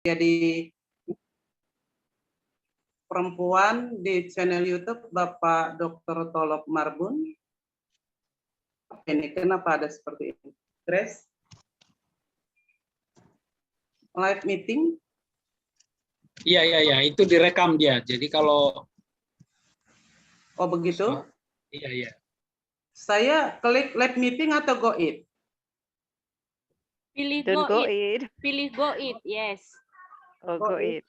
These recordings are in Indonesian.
jadi perempuan di channel YouTube Bapak Dr. Tolop Marbun. Ini kenapa ada seperti ini? Grace? Live meeting? Iya, itu direkam dia. Jadi kalau Oh begitu? Iya. Saya klik live meeting atau go it? Pilih Don't go go it. it. Pilih go it, yes. Oh, go it.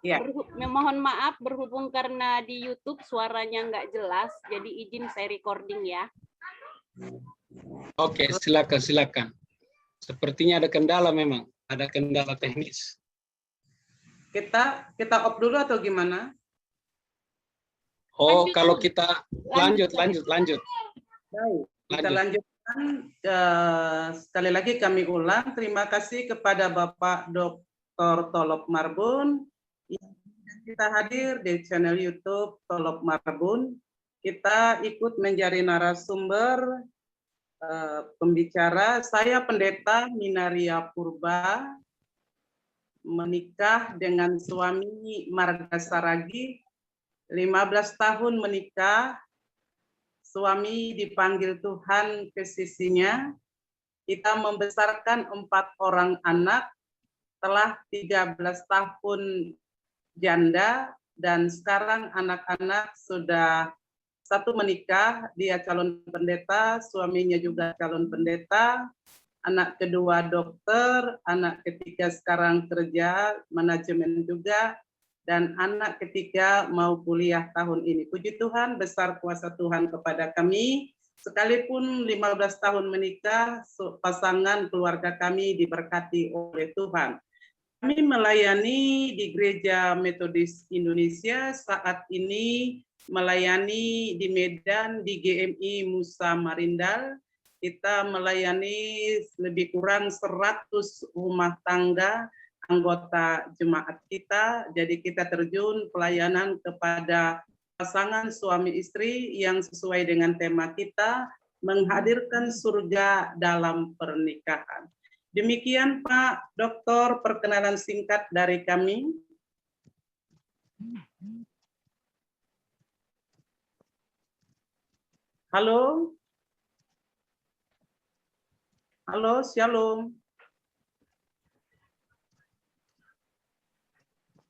Ya, mohon maaf berhubung karena di YouTube suaranya nggak jelas, jadi izin saya recording ya. Oke, silakan. Sepertinya ada kendala memang, ada kendala teknis. Kita off dulu atau gimana? Oh, Lanjut. kalau kita lanjut. Baik, kita lanjutkan. Sekali lagi kami ulang, terima kasih kepada Bapak Dr. Tolop Marbun yang kita hadir di channel YouTube Tolop Marbun. Kita ikut menjadi narasumber pembicara. Saya Pendeta Minaria Purba, menikah dengan suami Marga Saragi, 15 tahun menikah. Suami dipanggil Tuhan ke sisinya. Kita membesarkan 4 orang anak, telah 13 tahun janda, dan sekarang anak-anak sudah satu menikah, dia calon pendeta, suaminya juga calon pendeta, anak kedua dokter, anak ketiga sekarang kerja, manajemen juga, dan anak ketiga mau kuliah tahun ini. Puji Tuhan, besar kuasa Tuhan kepada kami. Sekalipun 15 tahun menikah, pasangan keluarga kami diberkati oleh Tuhan. Kami melayani di Gereja Metodis Indonesia, saat ini melayani di Medan, di GMI Musa Marindal. Kita melayani lebih kurang 100 rumah tangga anggota jemaat kita. Jadi kita terjun pelayanan kepada pasangan suami istri yang sesuai dengan tema kita, menghadirkan surga dalam pernikahan. Demikian Pak Doktor, perkenalan singkat dari kami. Halo? Halo, shalom.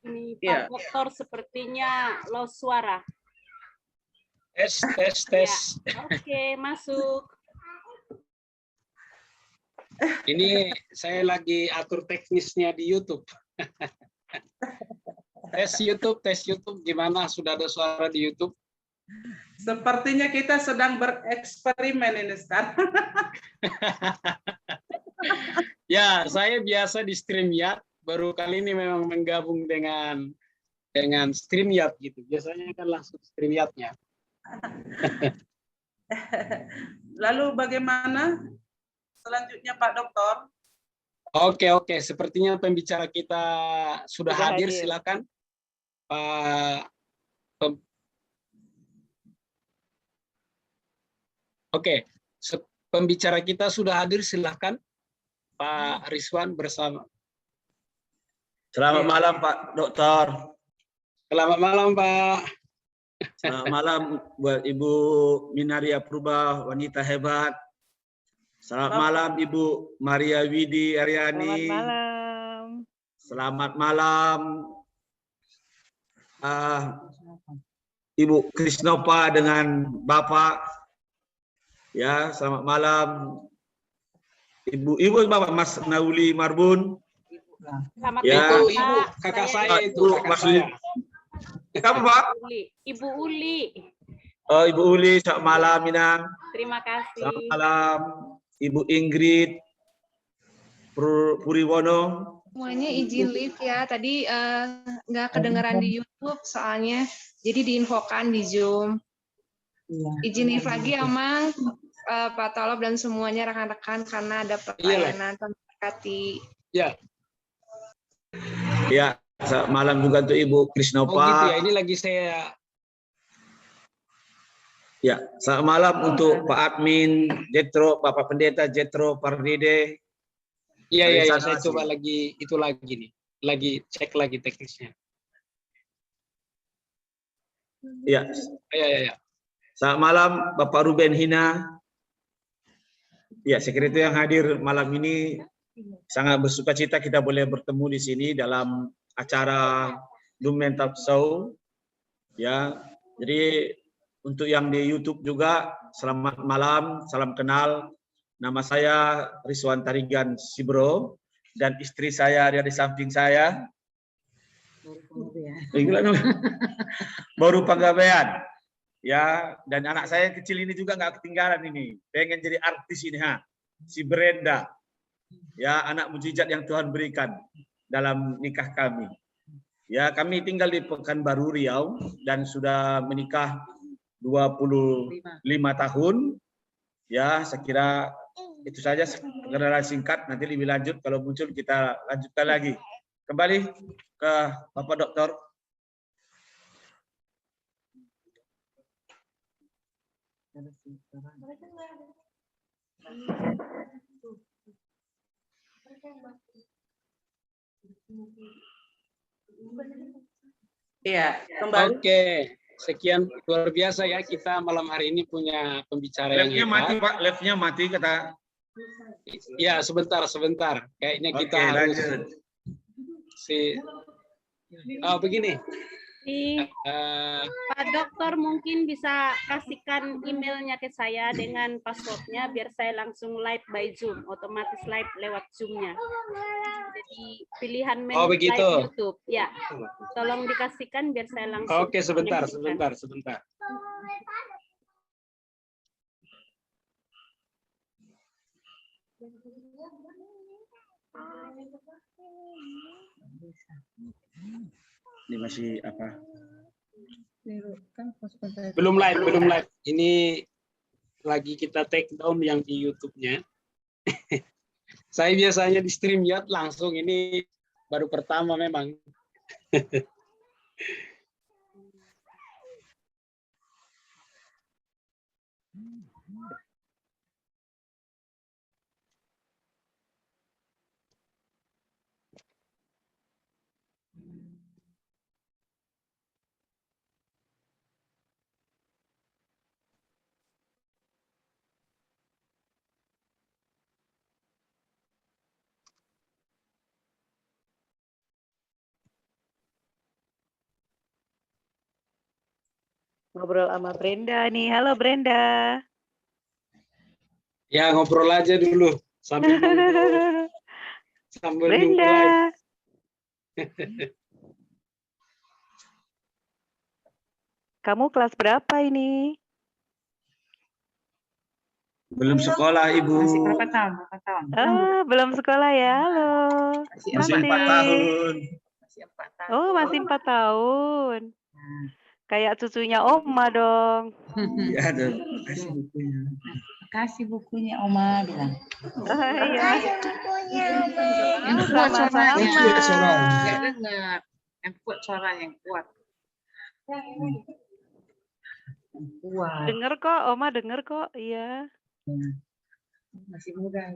Ini Pak Iya. Dokter sepertinya lost suara. Tes. Ya. Oke, masuk. Ini saya lagi atur teknisnya di YouTube. Tes YouTube gimana? Sudah ada suara di YouTube? Sepertinya kita sedang bereksperimen ini sekarang. Ya, saya biasa di StreamYard, baru kali ini memang menggabung dengan StreamYard gitu. Biasanya kan langsung StreamYard-nya. Lalu bagaimana selanjutnya Pak Dokter? Oke. Sepertinya pembicara kita sudah hadir. Silakan Pak. Oke, pembicara kita sudah hadir. Silakan Pak Rizwan bersama. Selamat malam Pak Dokter. Selamat malam Pak. Selamat malam buat Ibu Minaria Purba, wanita hebat. Selamat malam Ibu Maria Widi Aryani. Selamat malam. Selamat malam Ibu Krisnopa dengan Bapak. Ya, selamat malam Ibu Bapak Mas Nauli Marbun. Selamat Ya. malam, Ibu, Pak. kakak saya itu, Ibu, kakak Mas saya. Kamu Pak? Ibu Uli. Oh, Ibu Uli, selamat malam Minang. Terima kasih. Selamat malam Ibu Ingrid Puriwono. Semuanya izin live ya. Tadi nggak kedengeran di YouTube soalnya, jadi diinfokan di Zoom. Izin live lagi ya, Mang, Pak Tolop dan semuanya rekan-rekan karena ada pelayanan terberkati. Ya. Ya, selamat malam juga untuk Ibu Krisnopa. Oh gitu ya, ini lagi saya. Ya, selamat malam untuk Pak Admin Jetro, Bapak Pendeta Jetro Pardede. Iya, Dari iya, iya, sana saya sih. coba lagi itu lagi nih. Lagi cek lagi teknisnya. Iya. Iya, iya, iya. Selamat malam Bapak Ruben Hina. Ya, saya kira itu yang hadir malam ini. Sangat bersuka cita kita boleh bertemu di sini dalam acara Lumen Talk Show. Ya, jadi untuk yang di YouTube juga, selamat malam, salam kenal. Nama saya Rizwan Tarigan Sibro dan istri saya ada di samping saya. Baru penggawean. Ya, dan anak saya yang kecil ini juga nggak ketinggalan ini. Pengen jadi artis ini, si Brenda. Ya, anak mujizat yang Tuhan berikan dalam nikah kami. Ya, kami tinggal di Pekanbaru Riau dan sudah menikah 25 tahun. Ya, saya kira itu saja perkenalan singkat. Nanti lebih lanjut kalau muncul kita lanjutkan lagi. Kembali ke Bapak Dokter. Iya, kembali. Oke, sekian luar biasa ya kita malam hari ini punya pembicara yang Live-nya mati, hebat. Pak. Live-nya mati kata. Ya, sebentar. Kayaknya kita Oke, harus lanjut. begini. Ih, Pak Dokter mungkin bisa kasihkan emailnya ke saya dengan passwordnya biar saya langsung live by Zoom, otomatis live lewat Zoom-nya. Jadi pilihan menu begitu. live YouTube, ya. Tolong dikasihkan biar saya langsung. Oke, sebentar. menyaksikan. Ini masih apa? Belum live. Ini lagi kita take down yang di YouTube-nya. Saya biasanya di StreamYard langsung, ini baru pertama memang. Ngobrol sama Brenda nih. Halo Brenda. Ya, ngobrol aja dulu sambil nunggu Brenda. live. Kamu kelas berapa ini? Belum sekolah, Ibu. Masih berapa tahun? Belum sekolah ya. Halo. Masih 4 tahun. Masih 4 tahun. Oh, masih 4 tahun. Kayak cucunya Oma dong. Iya, dong. Kasih bukunya Oma bilang. Iya. Yang kuat suaranya. Sama-sama. Nggak dengar. Yang kuat suara yang kuat. Yang kuat. Denger kok, Oma denger kok. Iya. Masih muda.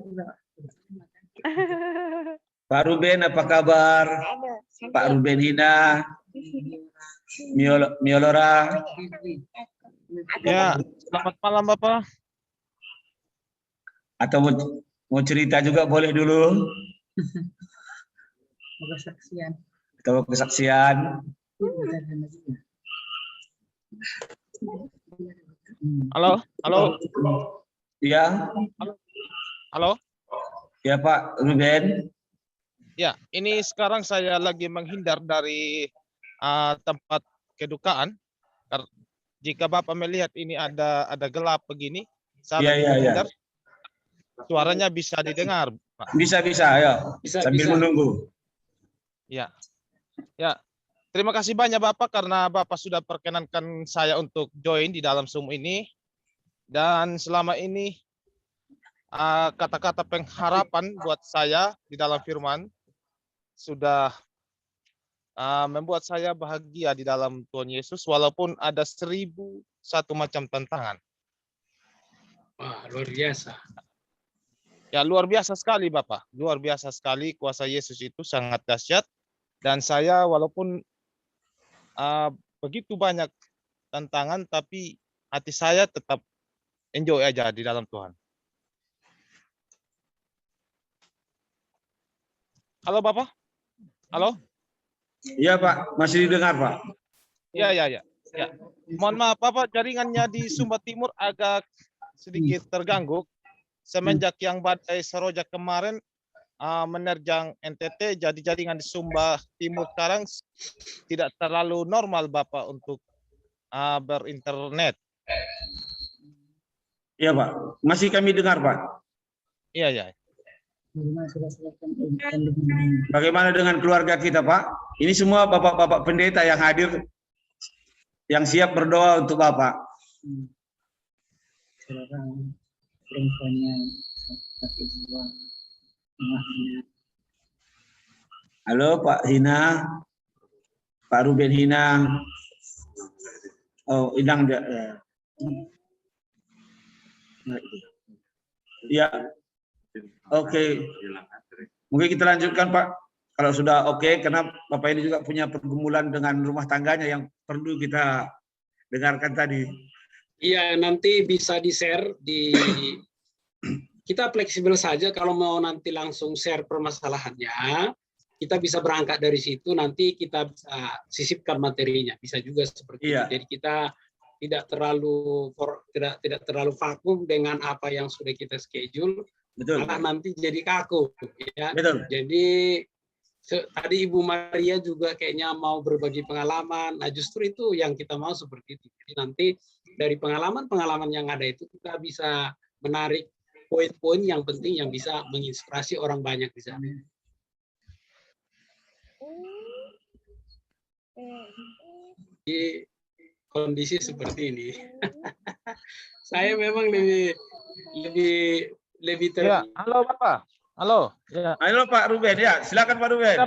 Pak Ruben, apa kabar? Pak Ruben Hina, Miolora. Ya, selamat malam Bapak. Atau mau cerita juga boleh dulu? Kesaksian. Atau kesaksian? Halo. Ya, Halo. ya Pak Ruben. Ya, ini sekarang saya lagi menghindar dari tempat kedukaan. Jika Bapak melihat ini ada gelap begini, saya lagi menghindar. Suaranya bisa didengar, Pak. Bisa, ayo. Sambil menunggu. Ya. Terima kasih banyak Bapak karena Bapak sudah perkenankan saya untuk join di dalam Zoom ini. Dan selama ini kata-kata pengharapan buat saya di dalam firman sudah membuat saya bahagia di dalam Tuhan Yesus walaupun ada 1001 macam tantangan. Wah, luar biasa. Ya, luar biasa sekali Bapak. Luar biasa sekali kuasa Yesus itu sangat dahsyat. Dan saya walaupun begitu banyak tantangan, tapi hati saya tetap enjoy aja di dalam Tuhan. Halo Bapak? Halo? Iya Pak, masih didengar Pak. Ya. Mohon maaf Bapak, jaringannya di Sumba Timur agak sedikit terganggu. Semenjak yang badai Seroja kemarin menerjang NTT, jadi jaringan di Sumba Timur sekarang tidak terlalu normal Bapak untuk berinternet. Iya Pak, masih kami dengar Pak. Iya. Bagaimana dengan keluarga kita Pak? Ini semua bapak-bapak pendeta yang hadir, yang siap berdoa untuk Bapak. Halo Pak Hina, Pak Ruben Hina. Oh, Inang. Ya, oke. Mungkin kita lanjutkan Pak. Kalau sudah oke, karena Bapak ini juga punya pergumulan dengan rumah tangganya yang perlu kita dengarkan tadi. Iya, nanti bisa di-share di kita fleksibel saja kalau mau nanti langsung share permasalahannya, kita bisa berangkat dari situ, nanti kita bisa sisipkan materinya, bisa juga seperti itu. Jadi kita tidak terlalu vakum dengan apa yang sudah kita schedule, malah nanti jadi kaku, ya. Betul. Jadi tadi Ibu Maria juga kayaknya mau berbagi pengalaman, nah justru itu yang kita mau seperti itu. Jadi nanti dari pengalaman yang ada itu kita bisa menarik poin-poin yang penting yang bisa menginspirasi orang banyak di sana. Di kondisi seperti ini, saya memang lebih Ya, halo Bapak. Halo. Ya. Halo Pak Ruben, ya silakan Pak Ruben.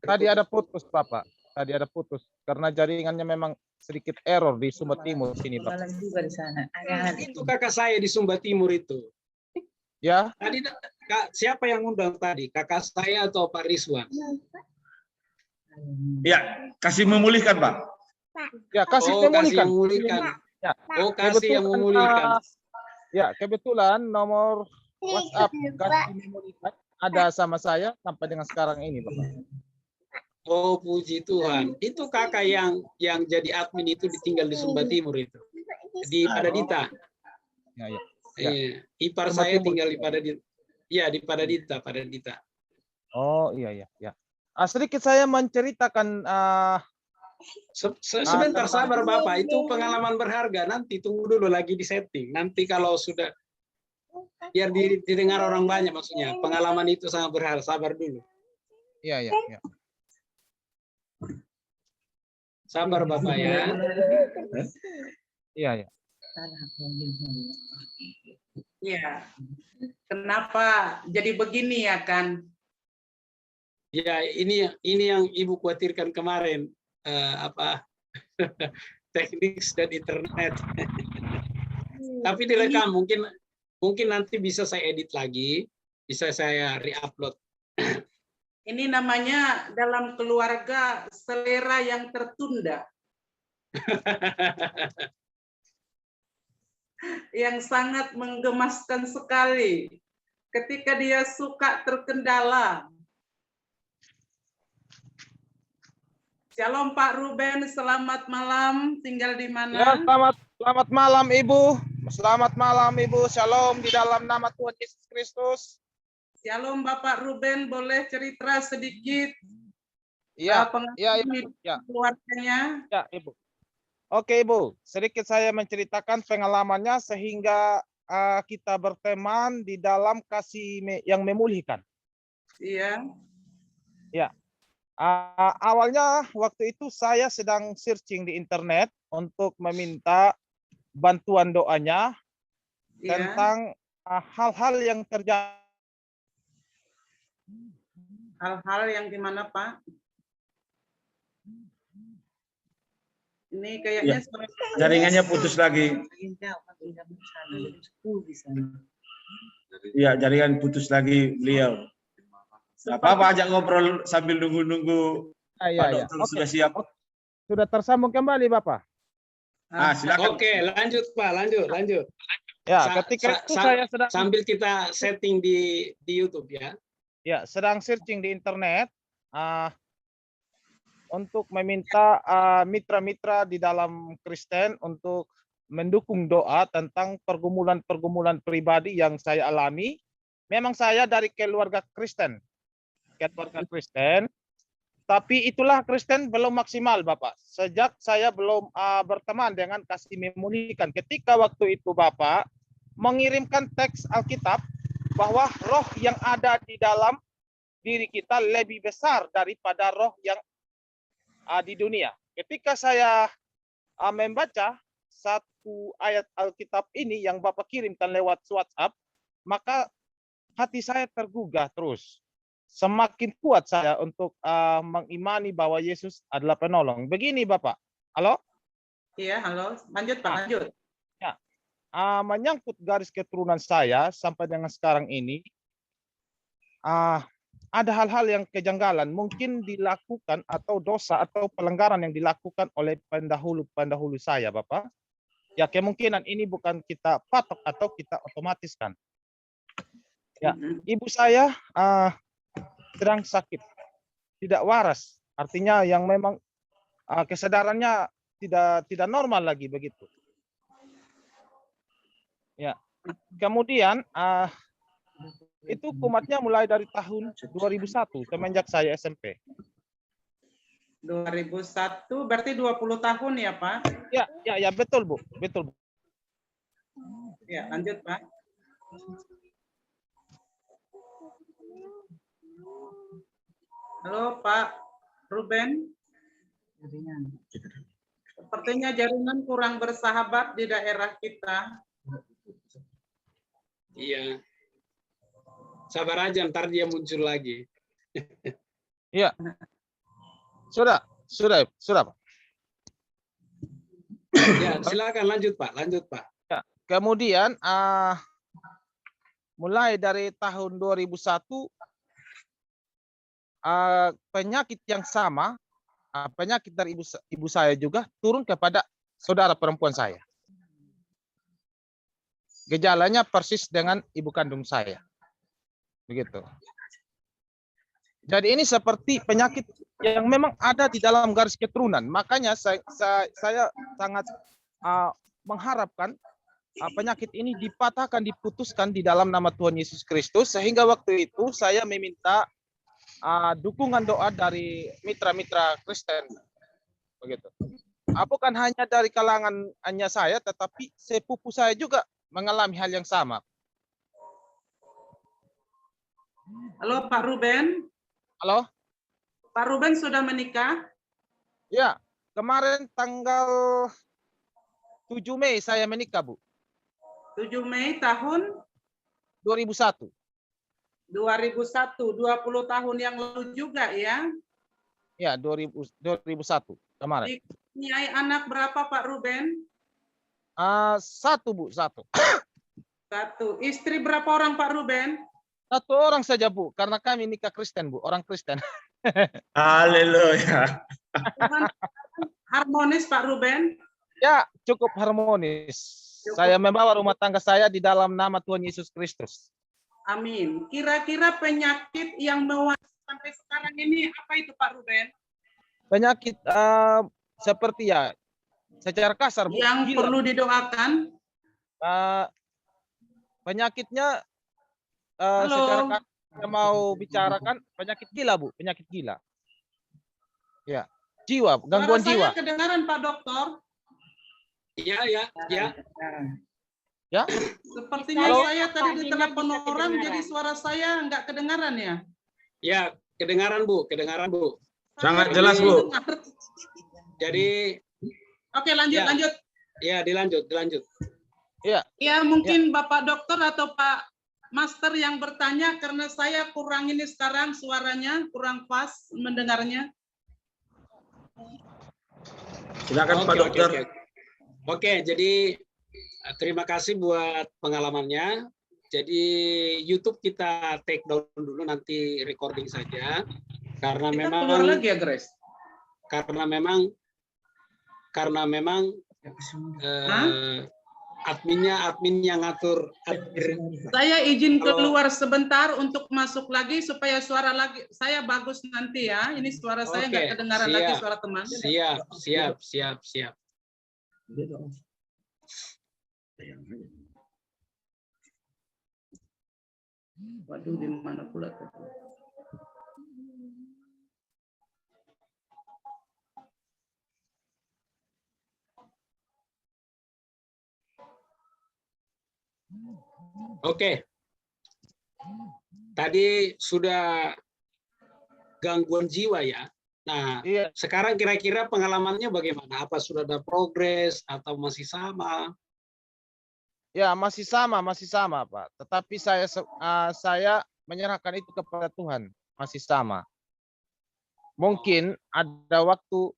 Tadi ada putus Bapak. Tadi ada putus karena jaringannya memang sedikit error di Sumba Timur sini Pak. Juga di sana. Itu kakak saya di Sumba Timur itu. Ya. Tadi siapa yang undang tadi? Kakak saya atau Pak Rizwan? Ya, kasih memulihkan Pak. Ya, kasih memulihkan. Kasih memulihkan. Ya. Kasih yang memulihkan. Ya, kebetulan nomor WhatsApp kasih memulihkan ada sama saya sampai dengan sekarang ini Bapak. Oh, puji Tuhan. Itu kakak yang jadi admin itu ditinggal di Sumba Timur itu. Di Padadita. Ya. Ipar saya tinggal di Padadita. Iya, di Padadita. Oh, iya. Sedikit saya menceritakan sebentar sabar Bapak, itu pengalaman berharga. Nanti tunggu dulu lagi di setting. Nanti kalau sudah biar didengar orang banyak maksudnya. Pengalaman itu sangat berharga. Sabar dulu. Iya. Sabar Bapak ya. Iya. Ya, kenapa jadi begini ya kan? Ya, ini yang Ibu khawatirkan kemarin, teknik dan internet. Tapi direkam, mungkin nanti bisa saya edit lagi, bisa saya re-upload. Ini namanya dalam keluarga selera yang tertunda. Yang sangat menggemaskan sekali ketika dia suka terkendala. Shalom Pak Ruben, selamat malam. Tinggal di mana? Ya, selamat malam Ibu. Selamat malam Ibu. Shalom di dalam nama Tuhan Yesus Kristus. Shalom Bapak Ruben, boleh cerita sedikit? Iya. Keluarganya. Ya, Ibu. Oke Ibu, sedikit saya menceritakan pengalamannya sehingga kita berteman di dalam kasih yang memulihkan. Iya. Ya. Awalnya waktu itu saya sedang searching di internet untuk meminta bantuan doanya tentang hal-hal yang terjadi. Hal-hal yang gimana Pak? Ini kayaknya jaringannya putus lagi. Iya, jaringan putus lagi beliau. Nggak apa-apa, ajak ngobrol sambil nunggu-nunggu Pak Iya. Dokter Oke. sudah siap. Sudah tersambung kembali, Bapak. Silakan. Oke, lanjut Pak, lanjut. Ya, Sa- ketika sa- itu sa- saya sedang Sambil kita setting di YouTube ya. ya sedang searching di internet untuk meminta mitra-mitra di dalam Kristen untuk mendukung doa tentang pergumulan-pergumulan pribadi yang saya alami. Memang saya dari keluarga Kristen, tapi itulah Kristen belum maksimal, Bapak. Sejak saya belum berteman dengan kasih memulihkan. Ketika waktu itu Bapak mengirimkan teks Alkitab bahwa roh yang ada di dalam diri kita lebih besar daripada roh yang di dunia. Ketika saya membaca satu ayat Alkitab ini yang Bapak kirimkan lewat WhatsApp, maka hati saya tergugah terus. Semakin kuat saya untuk mengimani bahwa Yesus adalah penolong. Begini Bapak. Halo? Iya, halo. Lanjut Pak, lanjut. Ya. Menyangkut garis keturunan saya sampai dengan sekarang ini, ada hal-hal yang kejanggalan mungkin dilakukan atau dosa atau pelanggaran yang dilakukan oleh pendahulu saya, Bapak. Ya, kemungkinan ini bukan kita patok atau kita otomatiskan. Ya, ibu saya sedang sakit, tidak waras. Artinya yang memang kesadarannya tidak normal lagi begitu. Ya, kemudian itu kumatnya mulai dari tahun 2001 semenjak saya SMP. 2001 berarti 20 tahun ya Pak? Ya betul Bu, betul Bu. Ya, lanjut Pak. Halo Pak Ruben. Sepertinya jaringan kurang bersahabat di daerah kita. Iya. Sabar aja, ntar dia muncul lagi. Iya. Sudah Pak. Ya, silakan lanjut Pak, Ya, kemudian mulai dari tahun 2001 penyakit yang sama, penyakit dari ibu saya juga turun kepada saudara perempuan saya. Gejalanya persis dengan ibu kandung saya. Begitu. Jadi ini seperti penyakit yang memang ada di dalam garis keturunan. Makanya saya sangat mengharapkan penyakit ini dipatahkan, diputuskan di dalam nama Tuhan Yesus Kristus. Sehingga waktu itu saya meminta dukungan doa dari mitra-mitra Kristen, begitu. Bukan hanya dari kalangan hanya saya, tetapi sepupu saya juga mengalami hal yang sama. Halo Pak Ruben. Halo. Pak Ruben sudah menikah? Ya, kemarin tanggal 7 Mei saya menikah, Bu. 7 Mei tahun 2001. 2001, 20 tahun yang lalu juga ya? Ya, 2001 kemarin. Dikaruniai anak berapa Pak Ruben? 1 Bu, 1. 1. Istri berapa orang Pak Ruben? 1 orang saja Bu, karena kami nikah Kristen Bu, orang Kristen. Haleluya. Harmonis Pak Ruben? Ya, cukup harmonis. Saya membawa rumah tangga saya di dalam nama Tuhan Yesus Kristus. Amin. Kira-kira penyakit yang mewakili sampai sekarang ini apa itu Pak Ruben? Penyakit seperti ya, secara kasar Bu, yang gila. perlu didoakan? Penyakitnya secara kasar saya mau bicarakan penyakit gila Bu, penyakit gila. Ya, jiwa, gangguan jiwa. Saya kedengaran Pak Dokter. Ya. Ya. Sepertinya saya tadi ditelepon orang, jadi suara saya nggak kedengaran ya? Ya, kedengaran Bu. Sangat jelas Bu. Jadi. Oke, lanjut. Ya, dilanjut. Ya, mungkin Bapak Dokter atau Pak Master yang bertanya karena saya kurang ini sekarang suaranya kurang pas mendengarnya. Silakan Pak Dokter. Oke, jadi terima kasih buat pengalamannya. Jadi YouTube kita take down dulu, nanti recording saja karena Kita memang keluar lagi ya, Grace? karena memang admin yang ngatur. Saya izin keluar sebentar untuk masuk lagi supaya suara lagi saya bagus nanti ya. Ini suara saya nggak kedengaran lagi, suara teman. Siap. Waduh, di mana pula tuh? Oke. Tadi sudah gangguan jiwa ya. Nah, Iya. sekarang kira-kira pengalamannya bagaimana? Apa sudah ada progres atau masih sama? Ya, masih sama, Pak. Tetapi saya menyerahkan itu kepada Tuhan, masih sama. Mungkin ada waktu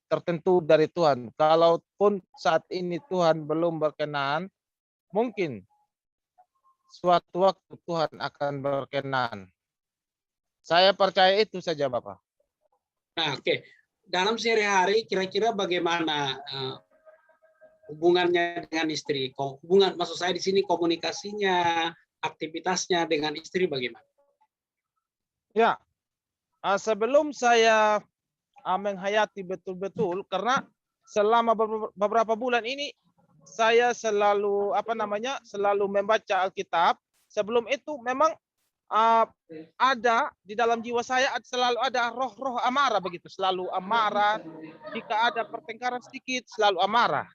tertentu dari Tuhan. Kalaupun saat ini Tuhan belum berkenan, mungkin suatu waktu Tuhan akan berkenan. Saya percaya itu saja, Bapak. Nah, oke. Dalam sehari-hari kira-kira bagaimana hubungannya dengan istri? Maksud saya di sini komunikasinya, aktivitasnya dengan istri bagaimana? Ya, sebelum saya menghayati betul-betul, karena selama beberapa bulan ini saya selalu selalu membaca Alkitab. Sebelum itu memang ada di dalam jiwa saya selalu ada roh-roh amarah begitu, selalu amarah. Jika ada pertengkaran sedikit selalu amarah.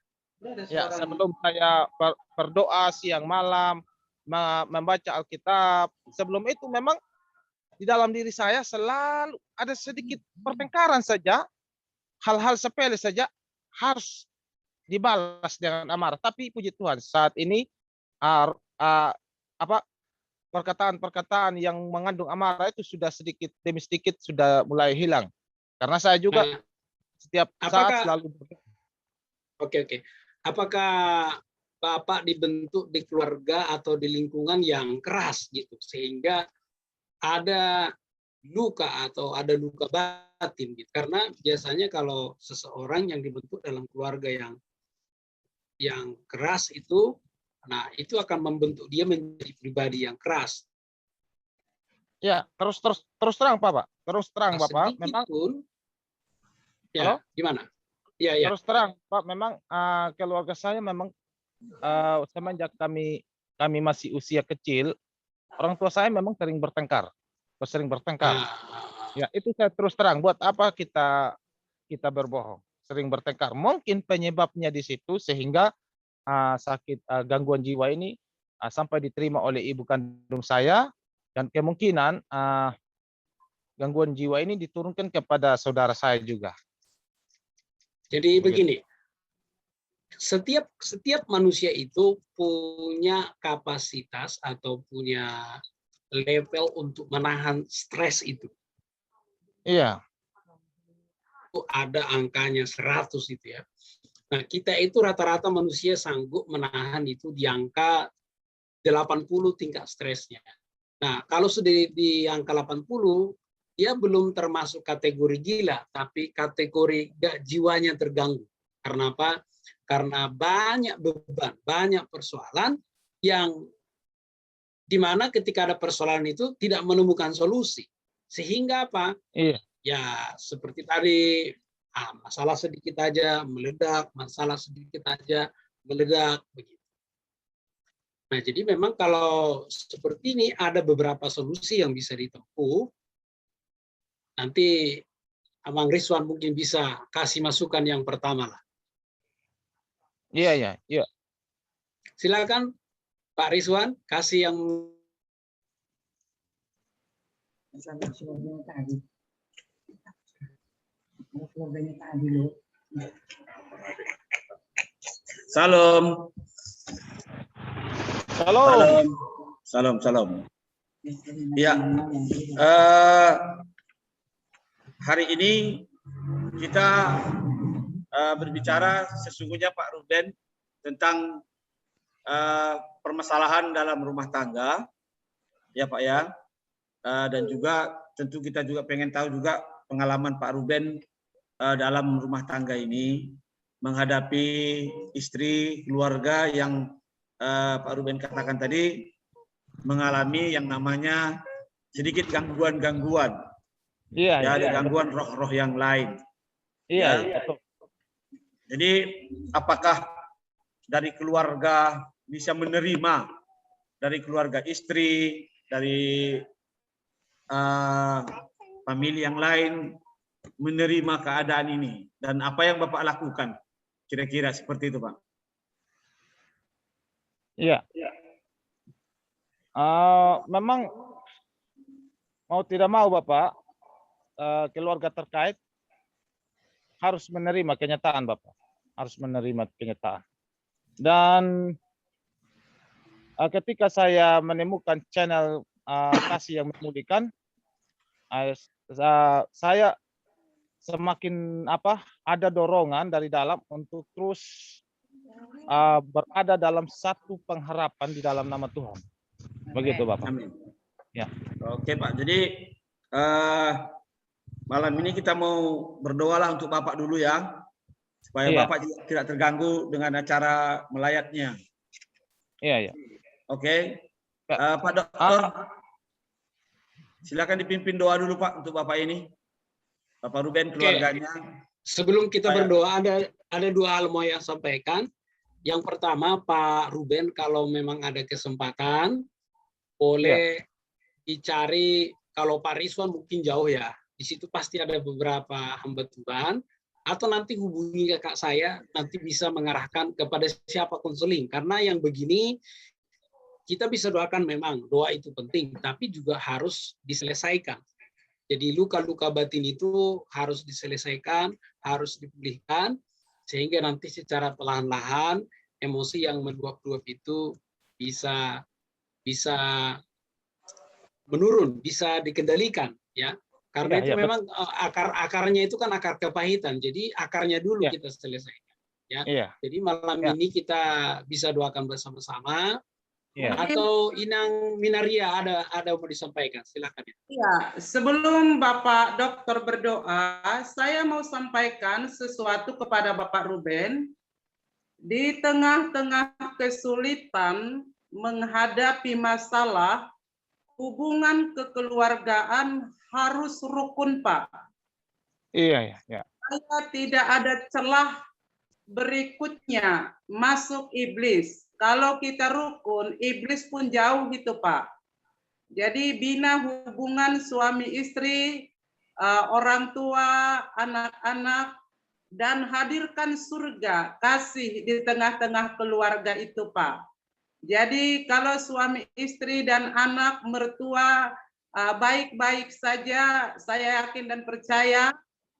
Ya, sebelum saya berdoa siang malam, membaca Alkitab, sebelum itu memang di dalam diri saya selalu ada sedikit pertengkaran saja, hal-hal sepele saja harus dibalas dengan amarah. Tapi puji Tuhan, saat ini perkataan-perkataan yang mengandung amarah itu sudah sedikit demi sedikit sudah mulai hilang. Karena saya juga setiap saat selalu Oke. Apakah Bapak dibentuk di keluarga atau di lingkungan yang keras gitu sehingga ada luka atau ada luka batin gitu? Karena biasanya kalau seseorang yang dibentuk dalam keluarga yang keras itu, nah itu akan membentuk dia menjadi pribadi yang keras. Ya, terus terang Bapak. Terus terang Bapak, memang ya, gimana? Ya. Terus terang Pak, memang keluarga saya memang semenjak kami masih usia kecil, orang tua saya memang sering bertengkar. Ya, itu saya terus terang. Buat apa kita berbohong? Sering bertengkar. Mungkin penyebabnya di situ sehingga sakit gangguan jiwa ini sampai diterima oleh ibu kandung saya, dan kemungkinan gangguan jiwa ini diturunkan kepada saudara saya juga. Jadi begini, setiap manusia itu punya kapasitas atau punya level untuk menahan stres itu. Iya. Itu ada angkanya 100 itu ya. Nah, kita itu rata-rata manusia sanggup menahan itu di angka 80 tingkat stresnya. Nah, kalau sudah di angka 80, dia belum termasuk kategori gila, tapi kategori jiwanya terganggu. Karena apa? Karena banyak beban, banyak persoalan yang dimana ketika ada persoalan itu tidak menemukan solusi. Sehingga apa? Iya. Ya, seperti tadi, masalah sedikit aja meledak, masalah sedikit aja meledak, begitu. Nah, jadi memang kalau seperti ini ada beberapa solusi yang bisa ditempuh. Nanti Abang Rizwan mungkin bisa kasih masukan yang pertama lah. Iya. Silakan Pak Rizwan kasih yang Salam. Ya, hari ini kita berbicara sesungguhnya Pak Ruben tentang permasalahan dalam rumah tangga, ya Pak ya. Dan juga tentu kita juga pengen tahu juga pengalaman Pak Ruben dalam rumah tangga ini menghadapi istri, keluarga yang Pak Ruben katakan tadi mengalami yang namanya sedikit gangguan-gangguan. Iya, Ya, ada iya. gangguan roh-roh yang lain. Iya, Ya. iya, betul. Jadi apakah dari keluarga bisa menerima, dari keluarga istri, dari famili yang lain menerima keadaan ini, dan apa yang Bapak lakukan? Kira-kira seperti itu, Pak. Iya. Memang mau tidak mau Bapak, keluarga terkait harus menerima kenyataan Bapak, harus menerima kenyataan. Dan ketika saya menemukan channel kasih yang memulihkan, saya semakin ada dorongan dari dalam untuk terus berada dalam satu pengharapan di dalam nama Tuhan. Begitu Bapak. Amin. Ya. Oke Pak, jadi malam ini kita mau berdoalah untuk Bapak dulu ya, supaya Iya. Bapak tidak terganggu dengan acara melayatnya. Iya, iya. Oke. Pak Dokter, silakan dipimpin doa dulu Pak untuk Bapak ini. Bapak Ruben, keluarganya. Sebelum kita berdoa, ada dua hal mau yang sampaikan. Yang pertama, Pak Ruben, kalau memang ada kesempatan, boleh dicari, kalau Pak Rizwan mungkin jauh ya, di situ pasti ada beberapa hamba Tuhan, atau nanti hubungi kakak saya, nanti bisa mengarahkan kepada siapa konseling. Karena yang begini, kita bisa doakan memang, doa itu penting, tapi juga harus diselesaikan. Jadi luka-luka batin itu harus diselesaikan, harus dipulihkan, sehingga nanti secara perlahan-lahan emosi yang meluap-luap itu bisa menurun, bisa dikendalikan, ya. Karena itu memang akarnya itu kan akar kepahitan. Jadi akarnya dulu kita selesaikan, ya. Jadi malam ini kita bisa doakan bersama-sama. Atau Inang Minaria ada mau disampaikan, silakan. Ya, sebelum Bapak Dokter berdoa, saya mau sampaikan sesuatu kepada Bapak Ruben. Di tengah-tengah kesulitan menghadapi masalah, hubungan kekeluargaan harus rukun, Pak. Iya, iya. Saya tidak ada celah berikutnya masuk iblis. Kalau kita rukun, iblis pun jauh itu, Pak. Jadi bina hubungan suami istri, orang tua, anak-anak, dan hadirkan surga, kasih di tengah-tengah keluarga itu, Pak. Jadi kalau suami istri dan anak mertua baik-baik saja, saya yakin dan percaya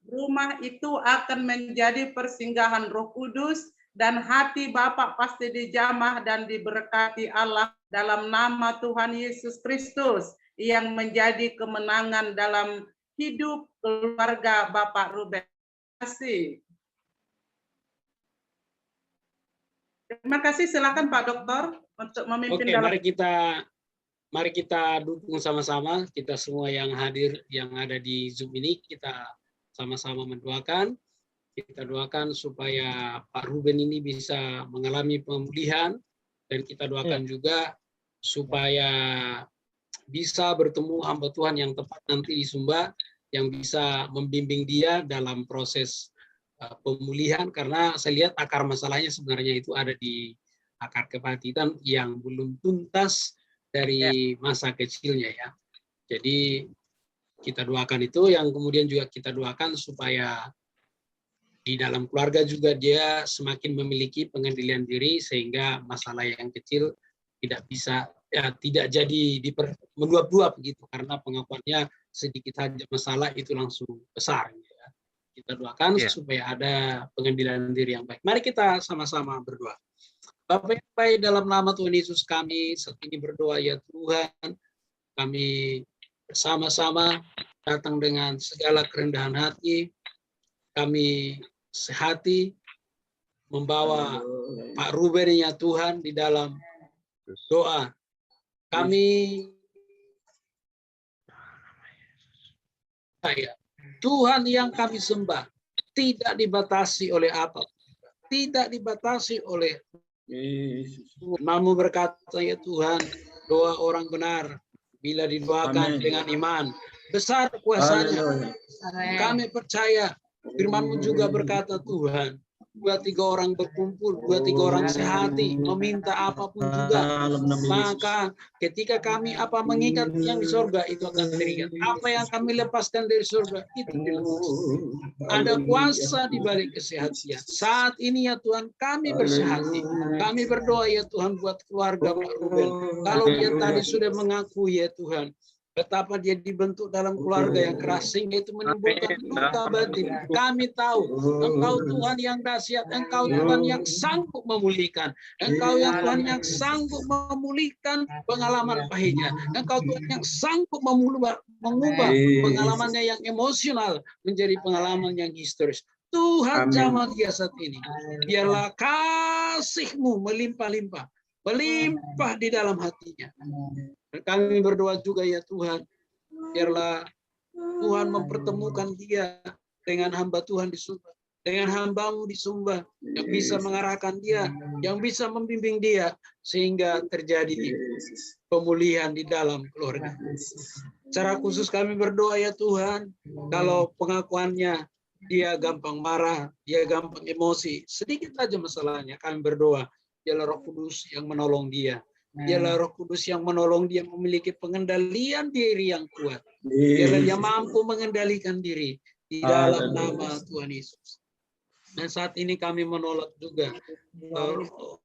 rumah itu akan menjadi persinggahan Roh Kudus, dan hati Bapak pasti dijamah dan diberkati Allah dalam nama Tuhan Yesus Kristus yang menjadi kemenangan dalam hidup keluarga Bapak Ruben. Terima kasih. Terima kasih, silakan Pak Dokter untuk memimpin. Oke, mari kita dukung sama-sama, kita semua yang hadir, yang ada di Zoom ini, kita sama-sama mendoakan. Kita doakan supaya Pak Ruben ini bisa mengalami pemulihan, dan kita doakan juga supaya bisa bertemu hamba Tuhan yang tepat nanti di Sumba, yang bisa membimbing dia dalam proses pemulihan, karena saya lihat akar masalahnya sebenarnya itu ada di akar kepahitan yang belum tuntas dari masa kecilnya ya. Jadi kita doakan itu, yang kemudian juga kita doakan supaya di dalam keluarga juga dia semakin memiliki pengendalian diri, sehingga masalah yang kecil tidak bisa tidak jadi meluap-luap gitu, karena pengakuannya sedikit saja masalah itu langsung besar ya. Kita doakan supaya ada pengendalian diri yang baik. Mari kita sama-sama berdoa. Bapa yang baik, dalam nama Tuhan Yesus kami saat ini berdoa ya Tuhan, kami bersama-sama datang dengan segala kerendahan hati, kami sehati membawa Pak Ruben ya Tuhan di dalam doa. Kami Tuhan yang kami sembah tidak dibatasi oleh apa, tidak dibatasi oleh Mau berkata ya Tuhan, doa orang benar bila didoakan dengan iman besar kuasanya. Kami percaya firman-Mu juga berkata Tuhan, 2-3 orang berkumpul, 2-3 orang sehati, meminta apapun juga. Maka ketika kami mengikat yang di surga, itu akan terikat. Apa yang kami lepaskan dari surga, itu dilepas. Ada kuasa di balik kesehatan. Saat ini ya Tuhan, kami bersehati. Kami berdoa ya Tuhan buat keluarga Pak Ruben. Kalau dia tadi sudah mengaku ya Tuhan, betapa dia dibentuk dalam keluarga yang keras sehingga itu menimbulkan luka batin. Kami tahu Engkau Tuhan yang dahsyat, Engkau Tuhan yang sanggup memulihkan, Engkau yang Tuhan yang sanggup memulihkan pengalaman pahitnya, Engkau Tuhan yang sanggup mengubah pengalamannya yang emosional menjadi pengalaman yang historis. Tuhan jamah dia saat ini. Biarlah kasih-Mu melimpah-limpah, melimpah di dalam hatinya. Dan kami berdoa juga ya Tuhan, biarlah Tuhan mempertemukan dia dengan hamba Tuhan di Sumba, dengan hamba-Mu di Sumba, yang bisa mengarahkan dia, yang bisa membimbing dia, sehingga terjadi pemulihan di dalam keluarga. Secara khusus kami berdoa ya Tuhan, kalau pengakuannya dia gampang marah, dia gampang emosi, sedikit saja masalahnya, kami berdoa, biarlah Roh Kudus yang menolong dia. Dialah Roh Kudus yang menolong dia memiliki pengendalian diri yang kuat. Biarlah dia mampu mengendalikan diri di dalam nama Tuhan Yesus. Dan saat ini kami menolak juga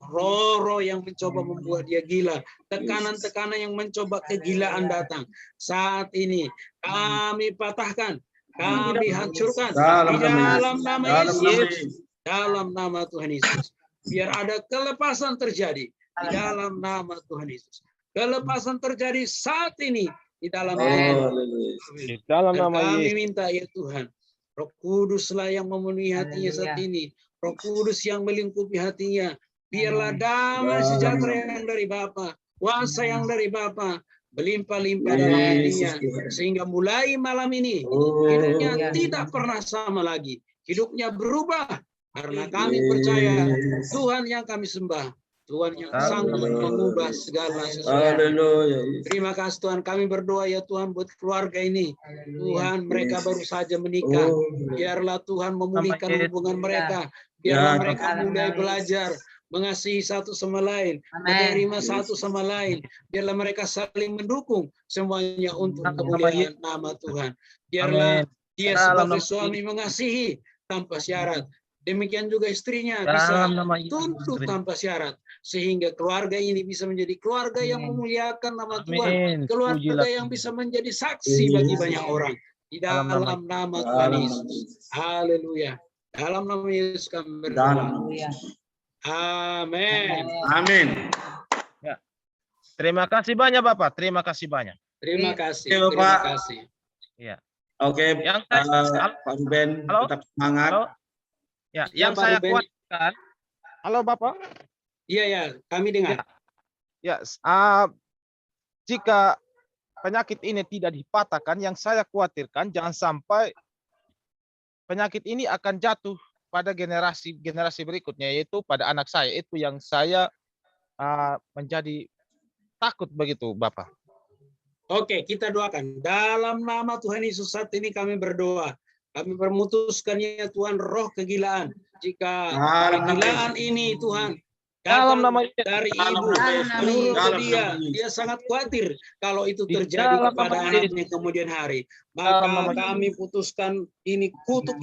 roh-roh yang mencoba membuat dia gila, tekanan-tekanan yang mencoba kegilaan datang. Saat ini kami patahkan, kami hancurkan di dalam nama Yesus, dalam nama Tuhan Yesus. Biar ada kelepasan terjadi di dalam nama Tuhan Yesus. Kelepasan terjadi saat ini di dalam nama Yesus. Kami minta ya Tuhan, Roh Kuduslah yang memenuhi hatinya saat ini. Roh Kudus yang melingkupi hatinya. Biarlah damai sejahtera yang dari Bapa, kuasa yang dari Bapa, berlimpah-limpah dalam hatinya. Sehingga mulai malam ini, hidupnya tidak pernah sama lagi. Hidupnya berubah. Karena kami percaya Tuhan yang kami sembah, Tuhan yang sanggup mengubah segala sesuatu. Terima kasih Tuhan, kami berdoa ya Tuhan buat keluarga ini. Tuhan, mereka baru saja menikah. Biarlah Tuhan memulihkan hubungan mereka. Biarlah mereka mulai belajar mengasihi satu sama lain, menerima satu sama lain. Biarlah mereka saling mendukung semuanya untuk kemuliaan nama Tuhan. Biarlah dia sebagai suami mengasihi tanpa syarat. Demikian juga istrinya bisa tuntut tanpa syarat. Sehingga keluarga ini bisa menjadi keluarga yang memuliakan nama Tuhan. Keluarga yang bisa menjadi saksi bagi banyak orang. Di dalam nama Tuhan Yesus. Haleluya. Dalam nama Yesus kami berdoa. Amin. Amin. Ya. Terima kasih banyak Bapak. Terima kasih banyak. Terima kasih. Terima kasih. Ya. Oke, Pak Ruben, tetap semangat. Halo? Ya, yang saya kuatkan. Halo Bapak. Iya ya, kami dengar. Ya, jika penyakit ini tidak dipatahkan, yang saya khawatirkan jangan sampai penyakit ini akan jatuh pada generasi berikutnya, yaitu pada anak saya. Itu yang saya menjadi takut begitu, Bapak. Oke, kita doakan. Dalam nama Tuhan Yesus saat ini kami berdoa. Kami memutuskan ya Tuhan roh kegilaan. Jika kegilaan ini Tuhan dalam nama dari ibu menuruti dia sangat khawatir kalau itu terjadi kepada anaknya kemudian hari. Maka kami putuskan ini kutuk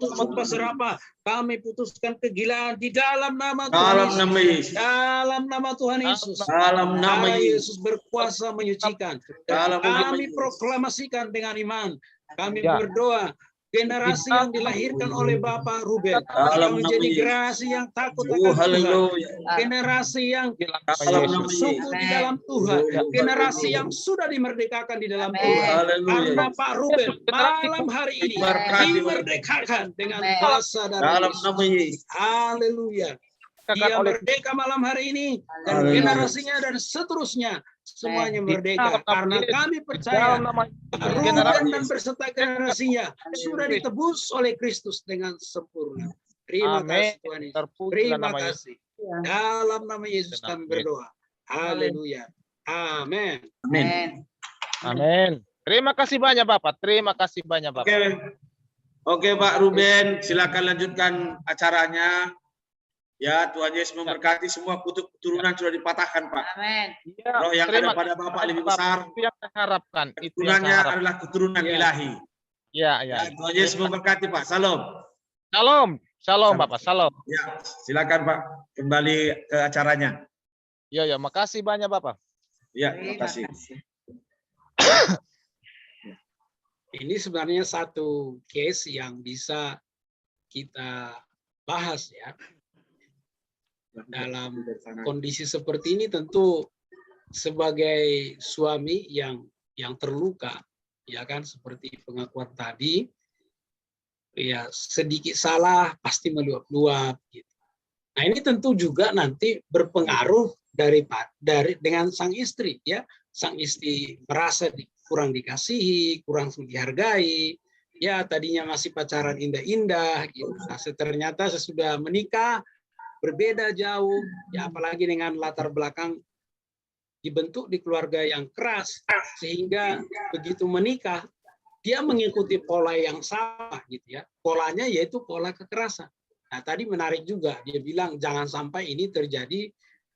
sumpah serapah. Kami putuskan kegilaan di dalam nama Tuhan Yesus. Dalam nama Tuhan Yesus. Dalam nama Yesus berkuasa menyucikan. Dan kami proklamasikan dengan iman. Kami berdoa generasi yang dilahirkan oleh Bapak Ruben Dalam yang nama menjadi Yesus. generasi yang takut Oh, akan Tuhan, haleluya. generasi yang Dalam nama sungguh di dalam Tuhan, Yesus. generasi yang sudah dimerdekakan di dalam Amin. Tuhan. Haleluya. Karena Pak Ruben malam hari ini Diberkati. dimerdekakan dengan Amin. kuasa darah Dalam Yesus. nama Yesus. Haleluya. Dia merdeka malam hari ini dan Haleluya. generasinya dan seterusnya semuanya merdeka karena kami percaya Dalam nama Ruben dan berserta generasinya sudah ditebus oleh Kristus dengan sempurna. Terima Amin. kasih Tuhan Yesus. Terpujilah Terima nama Yesus. kasih. Dalam nama Yesus kami berdoa. Haleluya. Amin. Amin. Amin. Terima kasih banyak Bapak. Terima kasih banyak Bapak. Oke. Oke Pak Ruben, silakan lanjutkan acaranya. Ya, Tuhan Yesus memberkati, semua kutuk keturunan sudah dipatahkan, Pak. Amin. Ya, Roh yang terima ada pada kasih Bapak lebih Bapak. besar. Itu yang saya harapkan. Itu yang Keturunannya saya harapkan. adalah keturunan Ya. ilahi. Ya, ya. Ya, Tuhan Yesus memberkati, Pak. Salam. Shalom. Shalom Bapak. Shalom. Ya, silakan Pak kembali ke acaranya. Ya, ya. Makasih banyak Bapak. Ya, terima kasih. Ini sebenarnya satu case yang bisa kita bahas ya. Dalam kondisi seperti ini tentu sebagai suami yang terluka, ya kan, seperti pengakuan tadi, ya sedikit salah pasti meluap-luap gitu. Nah, ini tentu juga nanti berpengaruh dengan sang istri ya. Sang istri merasa kurang dikasihi, kurang dihargai. Ya, tadinya masih pacaran indah-indah gitu. Nah, ternyata sesudah menikah berbeda jauh, ya apalagi dengan latar belakang dibentuk di keluarga yang keras, sehingga begitu menikah dia mengikuti pola yang sama gitu ya. Polanya yaitu pola kekerasan. Nah, tadi menarik juga dia bilang jangan sampai ini terjadi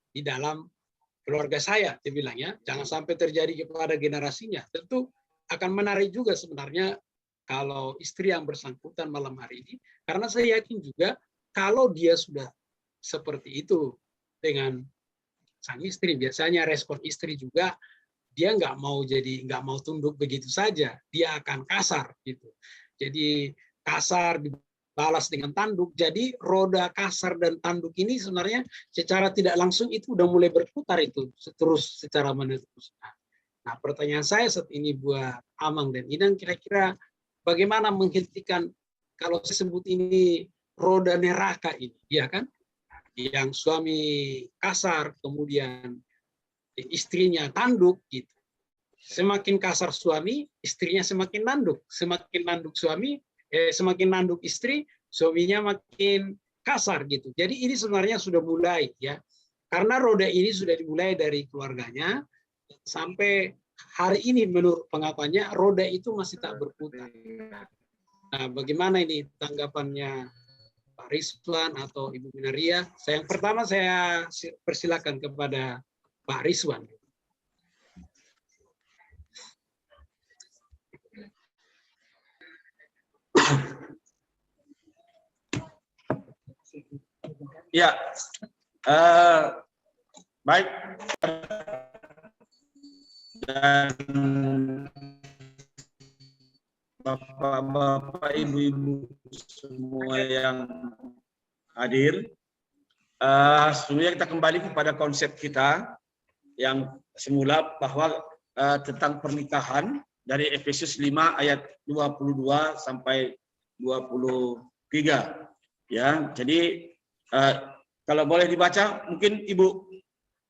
di dalam keluarga saya, dia bilang ya, jangan sampai terjadi kepada generasinya. Tentu akan menarik juga sebenarnya kalau istri yang bersangkutan malam hari ini, karena saya yakin juga kalau dia sudah seperti itu dengan sang istri, biasanya respon istri juga dia nggak mau tunduk begitu saja, dia akan kasar gitu. Jadi kasar dibalas dengan tanduk. Jadi roda kasar dan tanduk ini sebenarnya secara tidak langsung itu udah mulai berputar itu terus secara menerus. Nah, pertanyaan saya saat ini buat Amang dan Inang, kira-kira bagaimana menghentikan kalau saya sebut ini roda neraka ini, ya kan? Yang suami kasar, kemudian istrinya tanduk gitu. Semakin kasar suami, istrinya semakin nanduk. Semakin nanduk suami, semakin nanduk istri, suaminya makin kasar gitu. Jadi ini sebenarnya sudah mulai ya. Karena roda ini sudah dimulai dari keluarganya sampai hari ini menurut pengakuannya roda itu masih tak berputar. Nah, bagaimana ini tanggapannya Pak Rizwan atau Ibu Minaria? Yang pertama saya persilakan kepada Pak Rizwan. Ya, baik. Dan Bapak-bapak, Ibu-ibu semua yang hadir, sebelumnya kita kembali kepada konsep kita yang semula bahwa tentang pernikahan dari Efesus 5 ayat 22 sampai 23. Ya, jadi kalau boleh dibaca, mungkin Ibu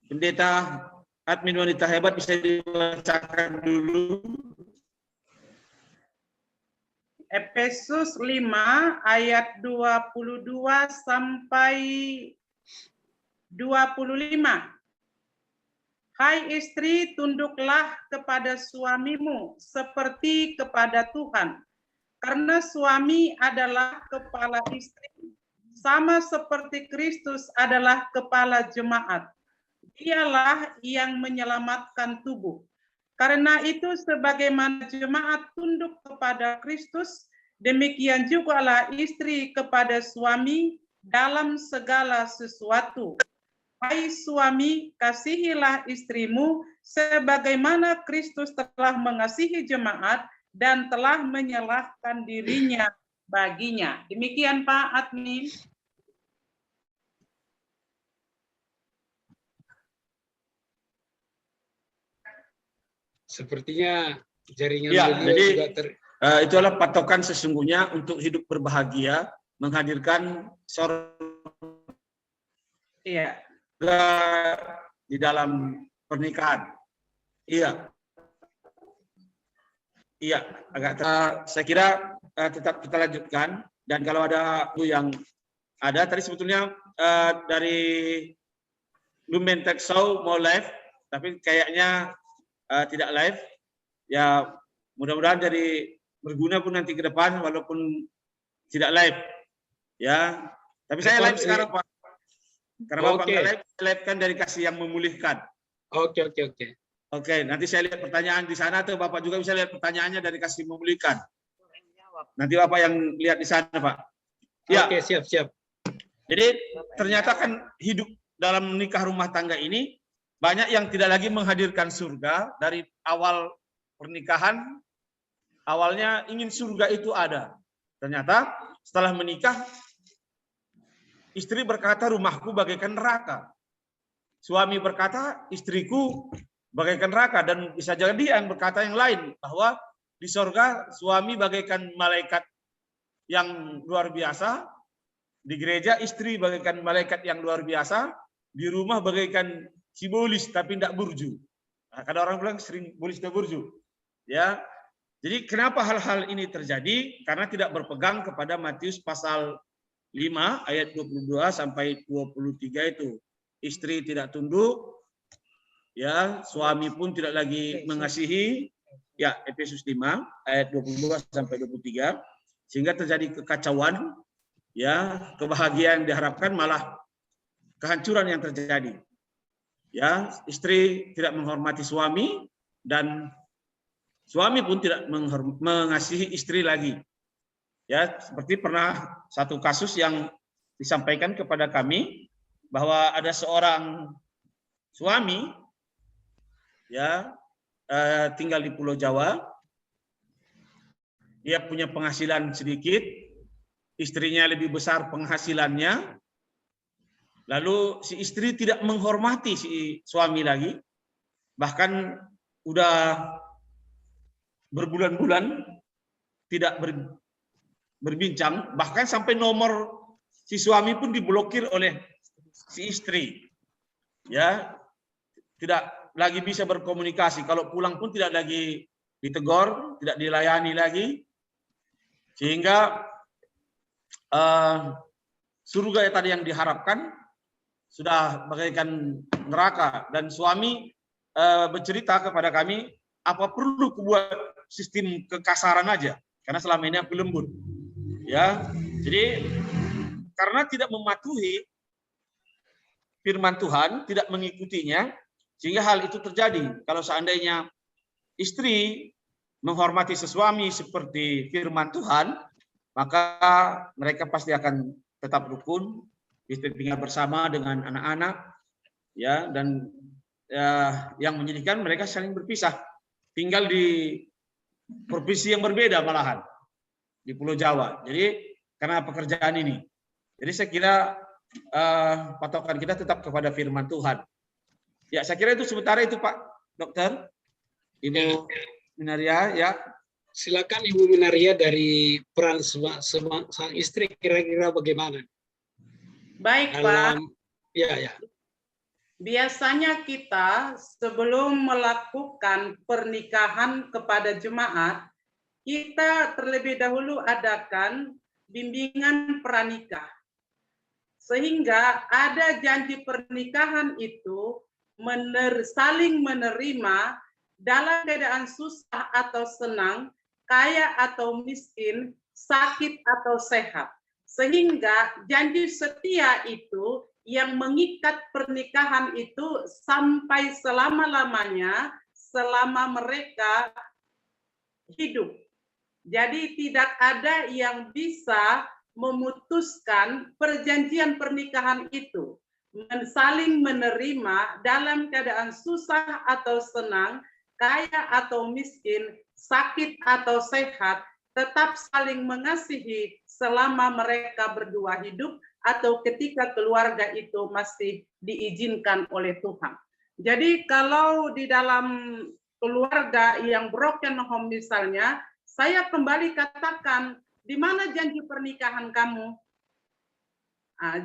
Pendeta admin wanita hebat bisa dibacakan dulu. Efesus 5 ayat 22 sampai 25. Hai istri, tunduklah kepada suamimu seperti kepada Tuhan. Karena suami adalah kepala istri, sama seperti Kristus adalah kepala jemaat. Dialah yang menyelamatkan tubuh. Karena itu sebagaimana jemaat tunduk kepada Kristus, demikian jugalah istri kepada suami dalam segala sesuatu. Hai suami, kasihilah istrimu sebagaimana Kristus telah mengasihi jemaat dan telah menyerahkan dirinya baginya. Demikian Pak Admin. Sepertinya jaringan Ya, beliau jadi juga itulah patokan sesungguhnya untuk hidup berbahagia, menghadirkan surga Iya. di dalam pernikahan. Iya. Iya, saya kira tetap kita lanjutkan, dan kalau ada yang ada tadi sebetulnya dari Lumen Texau mau live, tapi kayaknya tidak live. Ya, mudah-mudahan jadi berguna pun nanti ke depan walaupun tidak live. Ya, tapi saya live sekarang Pak. Karena Bapak nggak live kan dari kasih yang memulihkan. Oke. Oke, nanti saya lihat pertanyaan di sana atau Bapak juga bisa lihat pertanyaannya dari kasih memulihkan. Nanti Bapak yang lihat di sana, Pak. Ya. Oke, siap. Jadi ternyata kan hidup dalam menikah rumah tangga ini banyak yang tidak lagi menghadirkan surga. Dari awal pernikahan, awalnya ingin surga itu ada. Ternyata setelah menikah, istri berkata rumahku bagaikan neraka. Suami berkata istriku bagaikan neraka, dan bisa jadi yang berkata yang lain bahwa di sorga suami bagaikan malaikat yang luar biasa, di gereja istri bagaikan malaikat yang luar biasa, di rumah bagaikan simbolis tapi tidak burju. Nah, kadang orang bilang sering bolis dan burju. Ya, jadi kenapa hal-hal ini terjadi? Karena tidak berpegang kepada Matius pasal 5 ayat 22 sampai 23 itu. Istri tidak tunduk, ya, suami pun tidak lagi mengasihi, ya, Efesus 5 ayat 22 sampai 23, sehingga terjadi kekacauan, ya, kebahagiaan yang diharapkan malah kehancuran yang terjadi. Ya, istri tidak menghormati suami dan suami pun tidak mengasihi istri lagi. Ya, seperti pernah satu kasus yang disampaikan kepada kami bahwa ada seorang suami, ya, tinggal di Pulau Jawa, dia punya penghasilan sedikit, istrinya lebih besar penghasilannya, lalu si istri tidak menghormati si suami lagi, bahkan udah berbulan-bulan tidak berbincang, bahkan sampai nomor si suami pun diblokir oleh si istri, ya, tidak lagi bisa berkomunikasi. Kalau pulang pun tidak lagi ditegur, tidak dilayani lagi, sehingga surga tadi yang diharapkan sudah bagaikan neraka. Dan suami bercerita kepada kami, apa perlu buat sistem kekasaran aja, karena selama ini aku lembut, ya. Jadi karena tidak mematuhi firman Tuhan, tidak mengikutinya, sehingga hal itu terjadi. Kalau seandainya istri menghormati sesuami seperti firman Tuhan, maka mereka pasti akan tetap rukun, istri tinggal bersama dengan anak-anak, ya, dan yang menyedihkan mereka saling berpisah, tinggal di provinsi yang berbeda malahan di Pulau Jawa. Jadi karena pekerjaan ini, jadi saya kira patokan kita tetap kepada firman Tuhan. Ya, saya kira itu sementara itu Pak Dokter, Ibu Minaria, ya. Silakan Ibu Minaria dari peran sang istri kira-kira bagaimana? Baik Pak. Ya. Biasanya kita sebelum melakukan pernikahan kepada jemaat, kita terlebih dahulu adakan bimbingan pranikah. Sehingga ada janji pernikahan itu saling menerima dalam keadaan susah atau senang, kaya atau miskin, sakit atau sehat. Sehingga janji setia itu yang mengikat pernikahan itu sampai selama-lamanya, selama mereka hidup. Jadi tidak ada yang bisa memutuskan perjanjian pernikahan itu. Saling menerima dalam keadaan susah atau senang, kaya atau miskin, sakit atau sehat, tetap saling mengasihi selama mereka berdua hidup atau ketika keluarga itu masih diizinkan oleh Tuhan. Jadi kalau di dalam keluarga yang broken home misalnya, saya kembali katakan, di mana janji pernikahan kamu?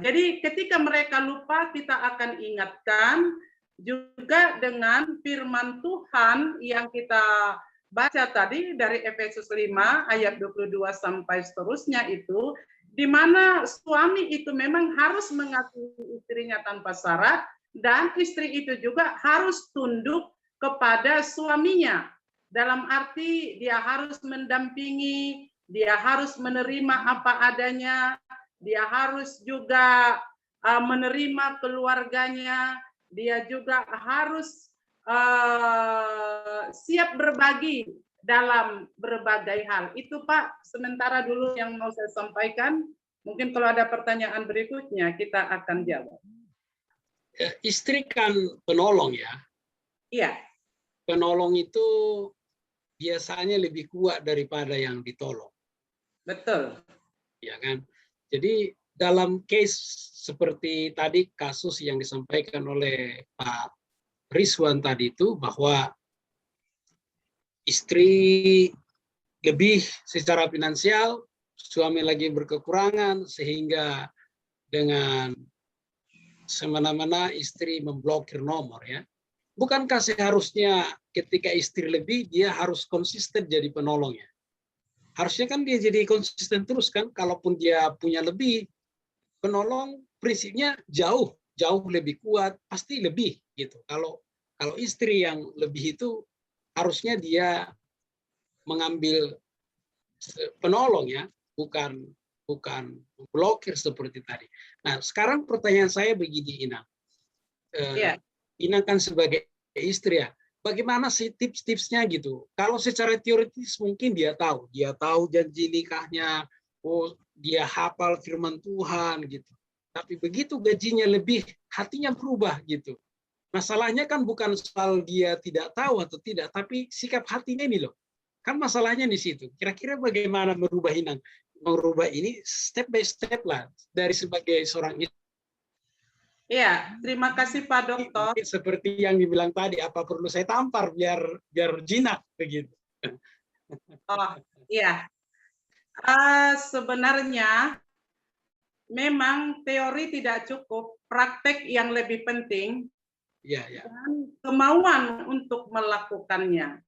Jadi ketika mereka lupa, kita akan ingatkan juga dengan firman Tuhan yang kita baca tadi dari Efesus 5 ayat 22 sampai seterusnya itu, di mana suami itu memang harus mengasihi istrinya tanpa syarat, dan istri itu juga harus tunduk kepada suaminya. Dalam arti dia harus mendampingi, dia harus menerima apa adanya, dia harus juga menerima keluarganya, dia juga harus siap berbagi dalam berbagai hal. Itu Pak, sementara dulu yang mau saya sampaikan. Mungkin kalau ada pertanyaan berikutnya, kita akan jawab. Istri kan penolong ya. Iya. Penolong itu biasanya lebih kuat daripada yang ditolong. Betul. Ya kan? Jadi dalam case seperti tadi kasus yang disampaikan oleh Pak Rizwan tadi itu, bahwa istri lebih secara finansial, suami lagi berkekurangan, sehingga dengan semena-mena istri memblokir nomor ya. Bukankah seharusnya ketika istri lebih, dia harus konsisten jadi penolongnya? Harusnya kan dia jadi konsisten terus kan, kalaupun dia punya lebih, penolong prinsipnya jauh lebih kuat, pasti lebih gitu. Kalau istri yang lebih itu harusnya dia mengambil penolong ya, bukan blokir seperti tadi. Nah, sekarang pertanyaan saya begini, Inang. Inang kan sebagai istri ya, bagaimana sih tips-tipsnya gitu? Kalau secara teoritis mungkin dia tahu janji nikahnya, dia hafal firman Tuhan gitu. Tapi begitu gajinya lebih, hatinya berubah gitu. Masalahnya kan bukan soal dia tidak tahu atau tidak, tapi sikap hatinya ini loh. Kan masalahnya di situ. Kira-kira bagaimana merubah ini step by step lah dari sebagai seorang istri. Iya, terima kasih Pak Dokter. Seperti yang dibilang tadi, apa perlu saya tampar biar jinak begitu? Oh, iya. Sebenarnya memang teori tidak cukup, praktek yang lebih penting. Dan kemauan untuk melakukannya.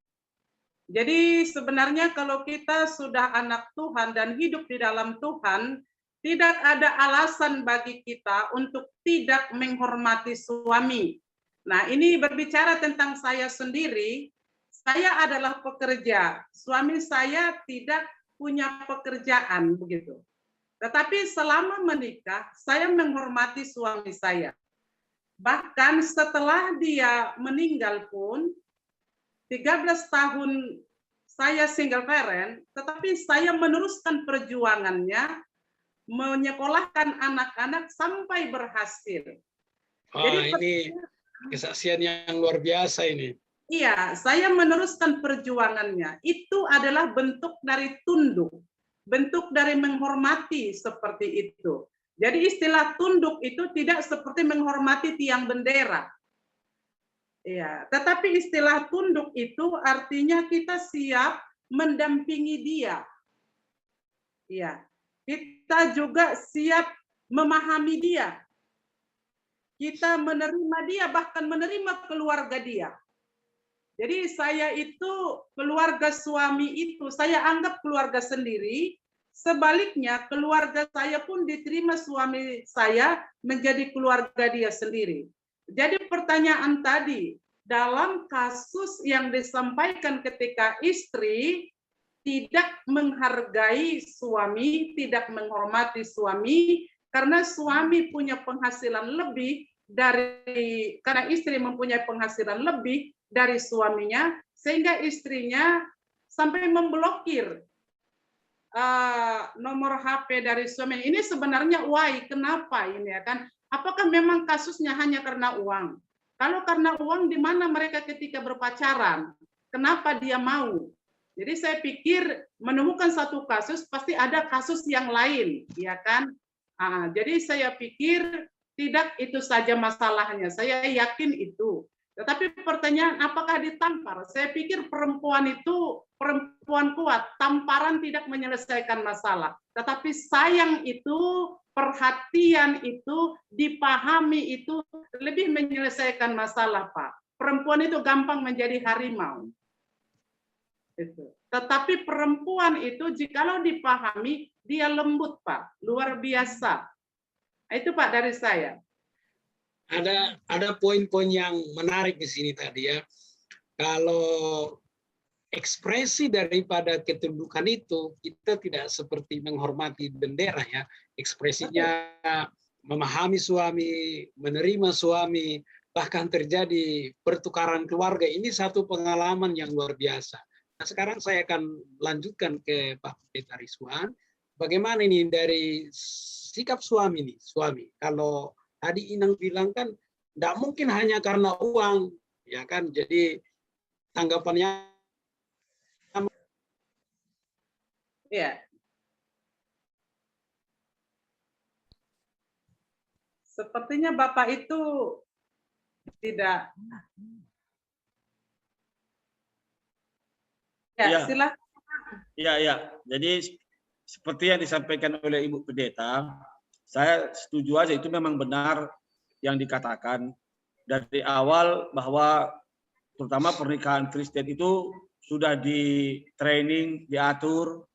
Jadi sebenarnya kalau kita sudah anak Tuhan dan hidup di dalam Tuhan, tidak ada alasan bagi kita untuk tidak menghormati suami. Nah, ini berbicara tentang saya sendiri. Saya adalah pekerja. Suami saya tidak punya pekerjaan begitu. Tetapi selama menikah, saya menghormati suami saya. Bahkan setelah dia meninggal pun, 13 tahun saya single parent, tetapi saya meneruskan perjuangannya, menyekolahkan anak-anak sampai berhasil. Jadi ini kesaksian yang luar biasa ini. Iya, saya meneruskan perjuangannya. Itu adalah bentuk dari tunduk, bentuk dari menghormati seperti itu. Jadi istilah tunduk itu tidak seperti menghormati tiang bendera. Ya, tetapi istilah tunduk itu artinya kita siap mendampingi dia. Ya, kita juga siap memahami dia. Kita menerima dia, bahkan menerima keluarga dia. Jadi saya itu keluarga suami itu saya anggap keluarga sendiri. Sebaliknya, keluarga saya pun diterima suami saya menjadi keluarga dia sendiri. Jadi pertanyaan tadi, dalam kasus yang disampaikan ketika istri tidak menghargai suami, tidak menghormati suami, karena suami punya penghasilan lebih karena istri mempunyai penghasilan lebih dari suaminya, sehingga istrinya sampai memblokir nomor HP dari suami. Ini sebenarnya why, kenapa ini ya kan? Apakah memang kasusnya hanya karena uang? Kalau karena uang, di mana mereka ketika berpacaran? Kenapa dia mau? Jadi saya pikir menemukan satu kasus pasti ada kasus yang lain, ya kan? Jadi saya pikir tidak itu saja masalahnya. Saya yakin itu. Tetapi pertanyaan apakah ditampar? Saya pikir perempuan itu perempuan kuat. Tamparan tidak menyelesaikan masalah. Tetapi sayang itu, perhatian itu, dipahami itu lebih menyelesaikan masalah, Pak. Perempuan itu gampang menjadi harimau. Itu. Tetapi perempuan itu jikalau dipahami, dia lembut, Pak. Luar biasa. Itu, Pak, dari saya. Ada poin-poin yang menarik di sini tadi ya. Kalau ekspresi daripada ketundukan itu, kita tidak seperti menghormati bendera ya. Ekspresinya memahami suami, menerima suami, bahkan terjadi pertukaran keluarga. Ini satu pengalaman yang luar biasa. Nah, sekarang saya akan lanjutkan ke Pak Pendeta Rizwan. Bagaimana ini dari sikap suami nih, suami. Kalau tadi Inang bilang kan, tidak mungkin hanya karena uang, ya kan? Jadi tanggapannya, ya. Sepertinya Bapak itu tidak. Ya, silakan. Ya. Jadi seperti yang disampaikan oleh Ibu Pendeta, saya setuju aja, itu memang benar yang dikatakan dari awal bahwa terutama pernikahan Kristen itu sudah di training, diatur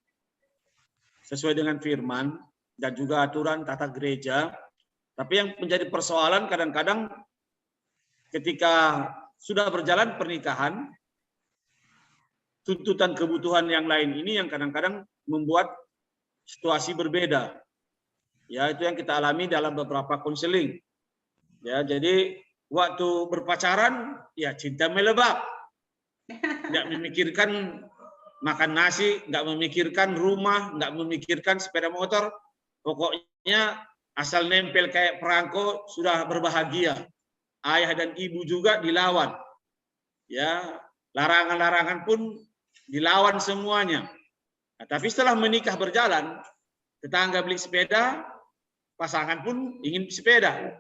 sesuai dengan firman dan juga aturan tata gereja. Tapi yang menjadi persoalan kadang-kadang ketika sudah berjalan pernikahan, tuntutan kebutuhan yang lain ini yang kadang-kadang membuat situasi berbeda. Ya, itu yang kita alami dalam beberapa konseling. Ya, jadi waktu berpacaran, ya cinta melebak. Nggak memikirkan makan nasi, nggak memikirkan rumah, nggak memikirkan sepeda motor. Pokoknya asal nempel kayak perangko sudah berbahagia. Ayah dan ibu juga dilawan. Ya, larangan-larangan pun dilawan semuanya. Nah, tapi setelah menikah berjalan, tetangga beli sepeda, pasangan pun ingin sepeda.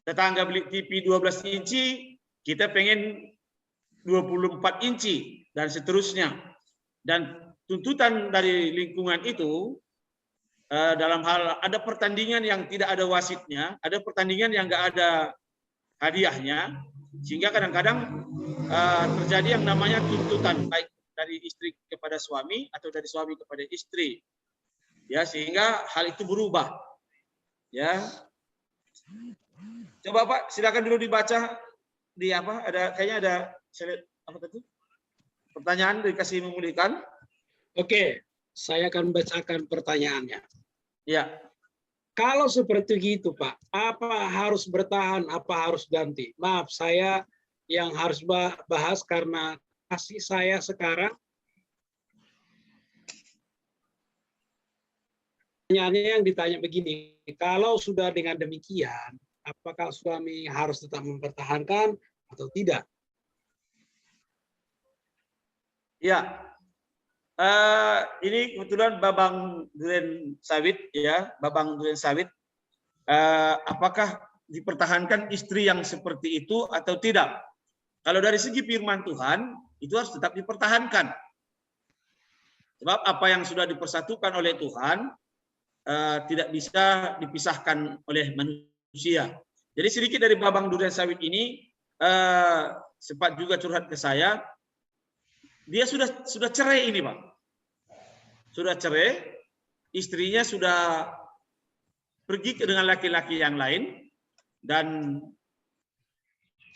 Tetangga beli TV 12 inci, kita pengen 24 inci, dan seterusnya. Dan tuntutan dari lingkungan itu, dalam hal ada pertandingan yang tidak ada wasitnya, ada pertandingan yang nggak ada hadiahnya, sehingga kadang-kadang terjadi yang namanya tuntutan, baik dari istri kepada suami, atau dari suami kepada istri. Ya, sehingga hal itu berubah. Ya. Coba Pak, silakan dulu dibaca di apa? Ada kayaknya ada apa tadi? Pertanyaan dikasih memulihkan. Oke, saya akan bacakan pertanyaannya. Ya. Kalau seperti itu Pak, apa harus bertahan, apa harus ganti? Maaf, saya yang harus bahas karena kasih saya sekarang. Pertanyaannya yang ditanya begini, kalau sudah dengan demikian, apakah suami harus tetap mempertahankan atau tidak? Ya, ini kebetulan Babang Duren Sawit, ya, Babang Duren Sawit. Apakah dipertahankan istri yang seperti itu atau tidak? Kalau dari segi firman Tuhan, itu harus tetap dipertahankan. Sebab apa yang sudah dipersatukan oleh Tuhan tidak bisa dipisahkan oleh manusia. Jadi sedikit dari Babang Duren Sawit ini sempat juga curhat ke saya. Dia sudah cerai ini, Pak. Sudah cerai, istrinya sudah pergi dengan laki-laki yang lain dan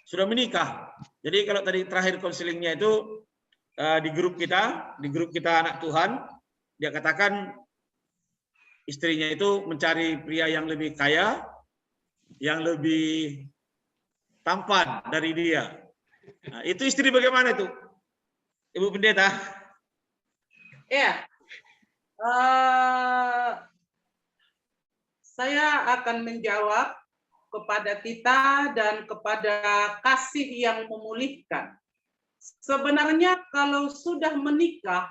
sudah menikah. Jadi kalau tadi terakhir konselingnya itu di grup kita anak Tuhan, dia katakan istrinya itu mencari pria yang lebih kaya, yang lebih tampan dari dia. Nah, itu istri bagaimana itu, Ibu Pendeta? Ya, saya akan menjawab kepada kita dan kepada kasih yang memulihkan. sebenarnya kalau sudah menikah,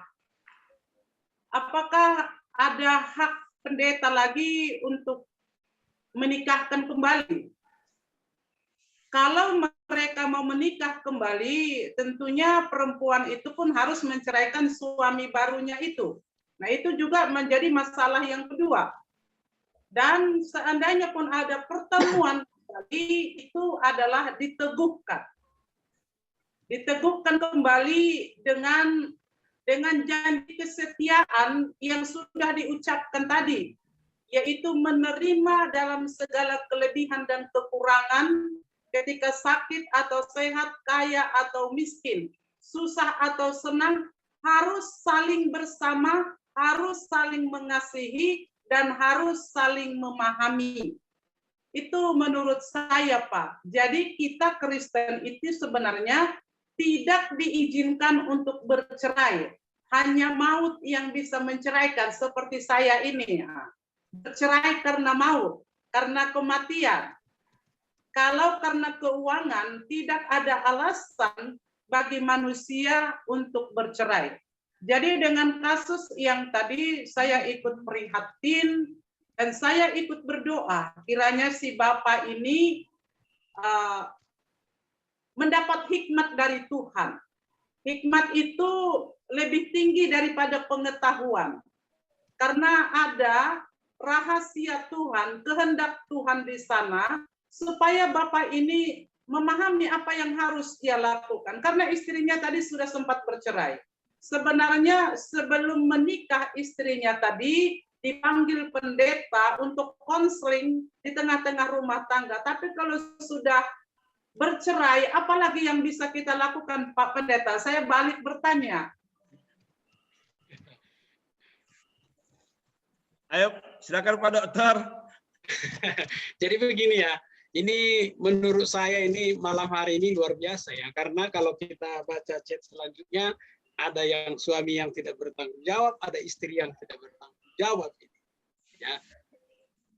apakah ada hak pendeta lagi untuk menikahkan kembali? Kalau mereka mau menikah kembali, tentunya perempuan itu pun harus menceraikan suami barunya itu. Nah, itu juga menjadi masalah yang kedua. Dan seandainya pun ada pertemuan kembali, itu adalah diteguhkan. Diteguhkan kembali dengan janji kesetiaan yang sudah diucapkan tadi, yaitu menerima dalam segala kelebihan dan kekurangan ketika sakit atau sehat, kaya atau miskin, susah atau senang, harus saling bersama, harus saling mengasihi, dan harus saling memahami. Itu menurut saya, Pak. Jadi kita Kristen itu sebenarnya tidak diizinkan untuk bercerai. Hanya maut yang bisa menceraikan, seperti saya ini. Bercerai karena maut, karena kematian. Kalau karena keuangan, tidak ada alasan bagi manusia untuk bercerai. Jadi dengan kasus yang tadi saya ikut prihatin dan saya ikut berdoa, kiranya si Bapak ini mendapat hikmat dari Tuhan. Hikmat itu lebih tinggi daripada pengetahuan. Karena ada rahasia Tuhan, kehendak Tuhan di sana, supaya Bapak ini memahami apa yang harus dia lakukan. Karena istrinya tadi sudah sempat bercerai. Sebenarnya sebelum menikah istrinya tadi dipanggil pendeta untuk konseling di tengah-tengah rumah tangga. Tapi kalau sudah bercerai, apalagi yang bisa kita lakukan, Pak Pendeta? Saya balik bertanya. Ayo, silakan Pak Dokter. Jadi begini ya, ini menurut saya ini malam hari ini luar biasa ya, karena kalau kita baca chat selanjutnya, ada yang suami yang tidak bertanggung jawab, ada istri yang tidak bertanggung jawab. Ya.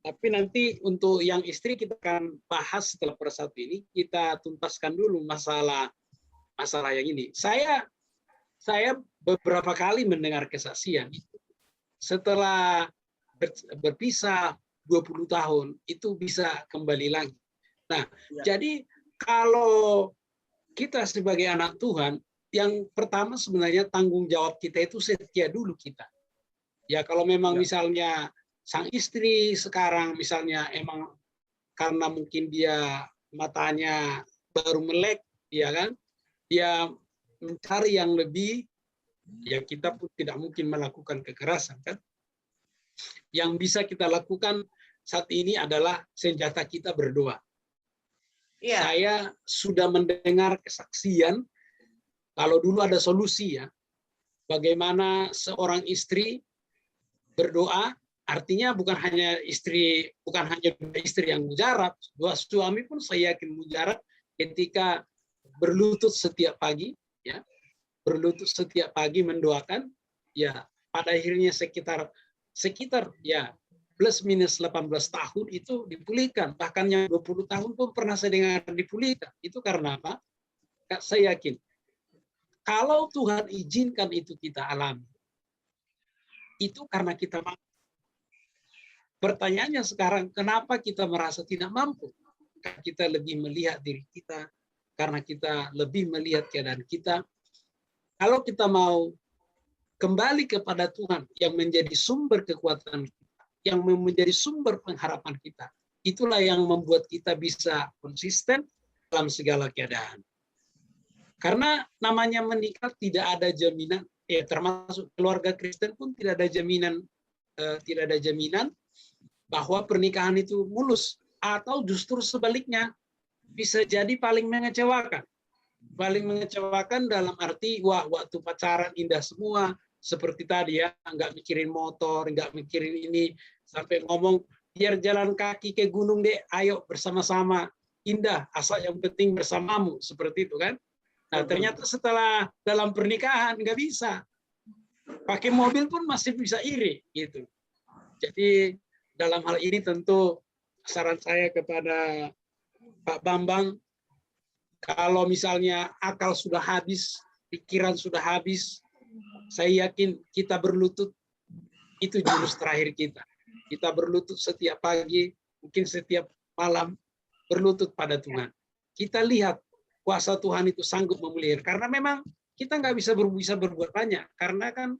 Tapi nanti untuk yang istri kita akan bahas setelah persatu ini, kita tuntaskan dulu masalah yang ini. Saya beberapa kali mendengar kesaksian itu. Setelah berpisah 20 tahun, itu bisa kembali lagi. Nah, jadi kalau kita sebagai anak Tuhan, yang pertama sebenarnya tanggung jawab kita itu setia dulu kita. Ya kalau memang misalnya sang istri sekarang misalnya emang karena mungkin dia matanya baru melek, ya kan, dia mencari yang lebih, ya kita pun tidak mungkin melakukan kekerasan kan. Yang bisa kita lakukan saat ini adalah senjata kita berdoa. Ya. Saya sudah mendengar kesaksian, kalau dulu ada solusi ya, bagaimana seorang istri berdoa, artinya bukan hanya istri yang mujarab, dua suami pun saya yakin mujarab ketika berlutut setiap pagi, ya, berlutut setiap pagi mendoakan, ya pada akhirnya sekitar ya plus minus 18 tahun itu dipulihkan, bahkan yang 20 tahun pun pernah saya dengar dipulihkan. Itu karena apa? Saya yakin kalau Tuhan izinkan itu kita alami, itu karena kita mampu. Pertanyaannya sekarang, kenapa kita merasa tidak mampu? Karena kita lebih melihat diri kita, karena kita lebih melihat keadaan kita. Kalau kita mau kembali kepada Tuhan yang menjadi sumber kekuatan kita, yang menjadi sumber pengharapan kita, itulah yang membuat kita bisa konsisten dalam segala keadaan. Karena namanya menikah tidak ada jaminan, termasuk keluarga Kristen pun tidak ada jaminan bahwa pernikahan itu mulus, atau justru sebaliknya bisa jadi paling mengecewakan. Paling mengecewakan dalam arti waktu pacaran indah semua, seperti tadi ya, nggak mikirin motor, nggak mikirin ini, sampai ngomong biar jalan kaki ke gunung deh, ayo bersama-sama, indah, asal yang penting bersamamu, seperti itu kan. Nah ternyata setelah dalam pernikahan nggak bisa, pakai mobil pun masih bisa iri gitu. Jadi dalam hal ini tentu saran saya kepada Pak Bambang, kalau misalnya akal sudah habis pikiran sudah habis, saya yakin kita berlutut, itu jurus terakhir kita. Kita berlutut setiap pagi, mungkin setiap malam, berlutut pada Tuhan. Kita lihat kuasa Tuhan itu sanggup memulihkan. Karena memang kita nggak bisa berbuat banyak. Karena kan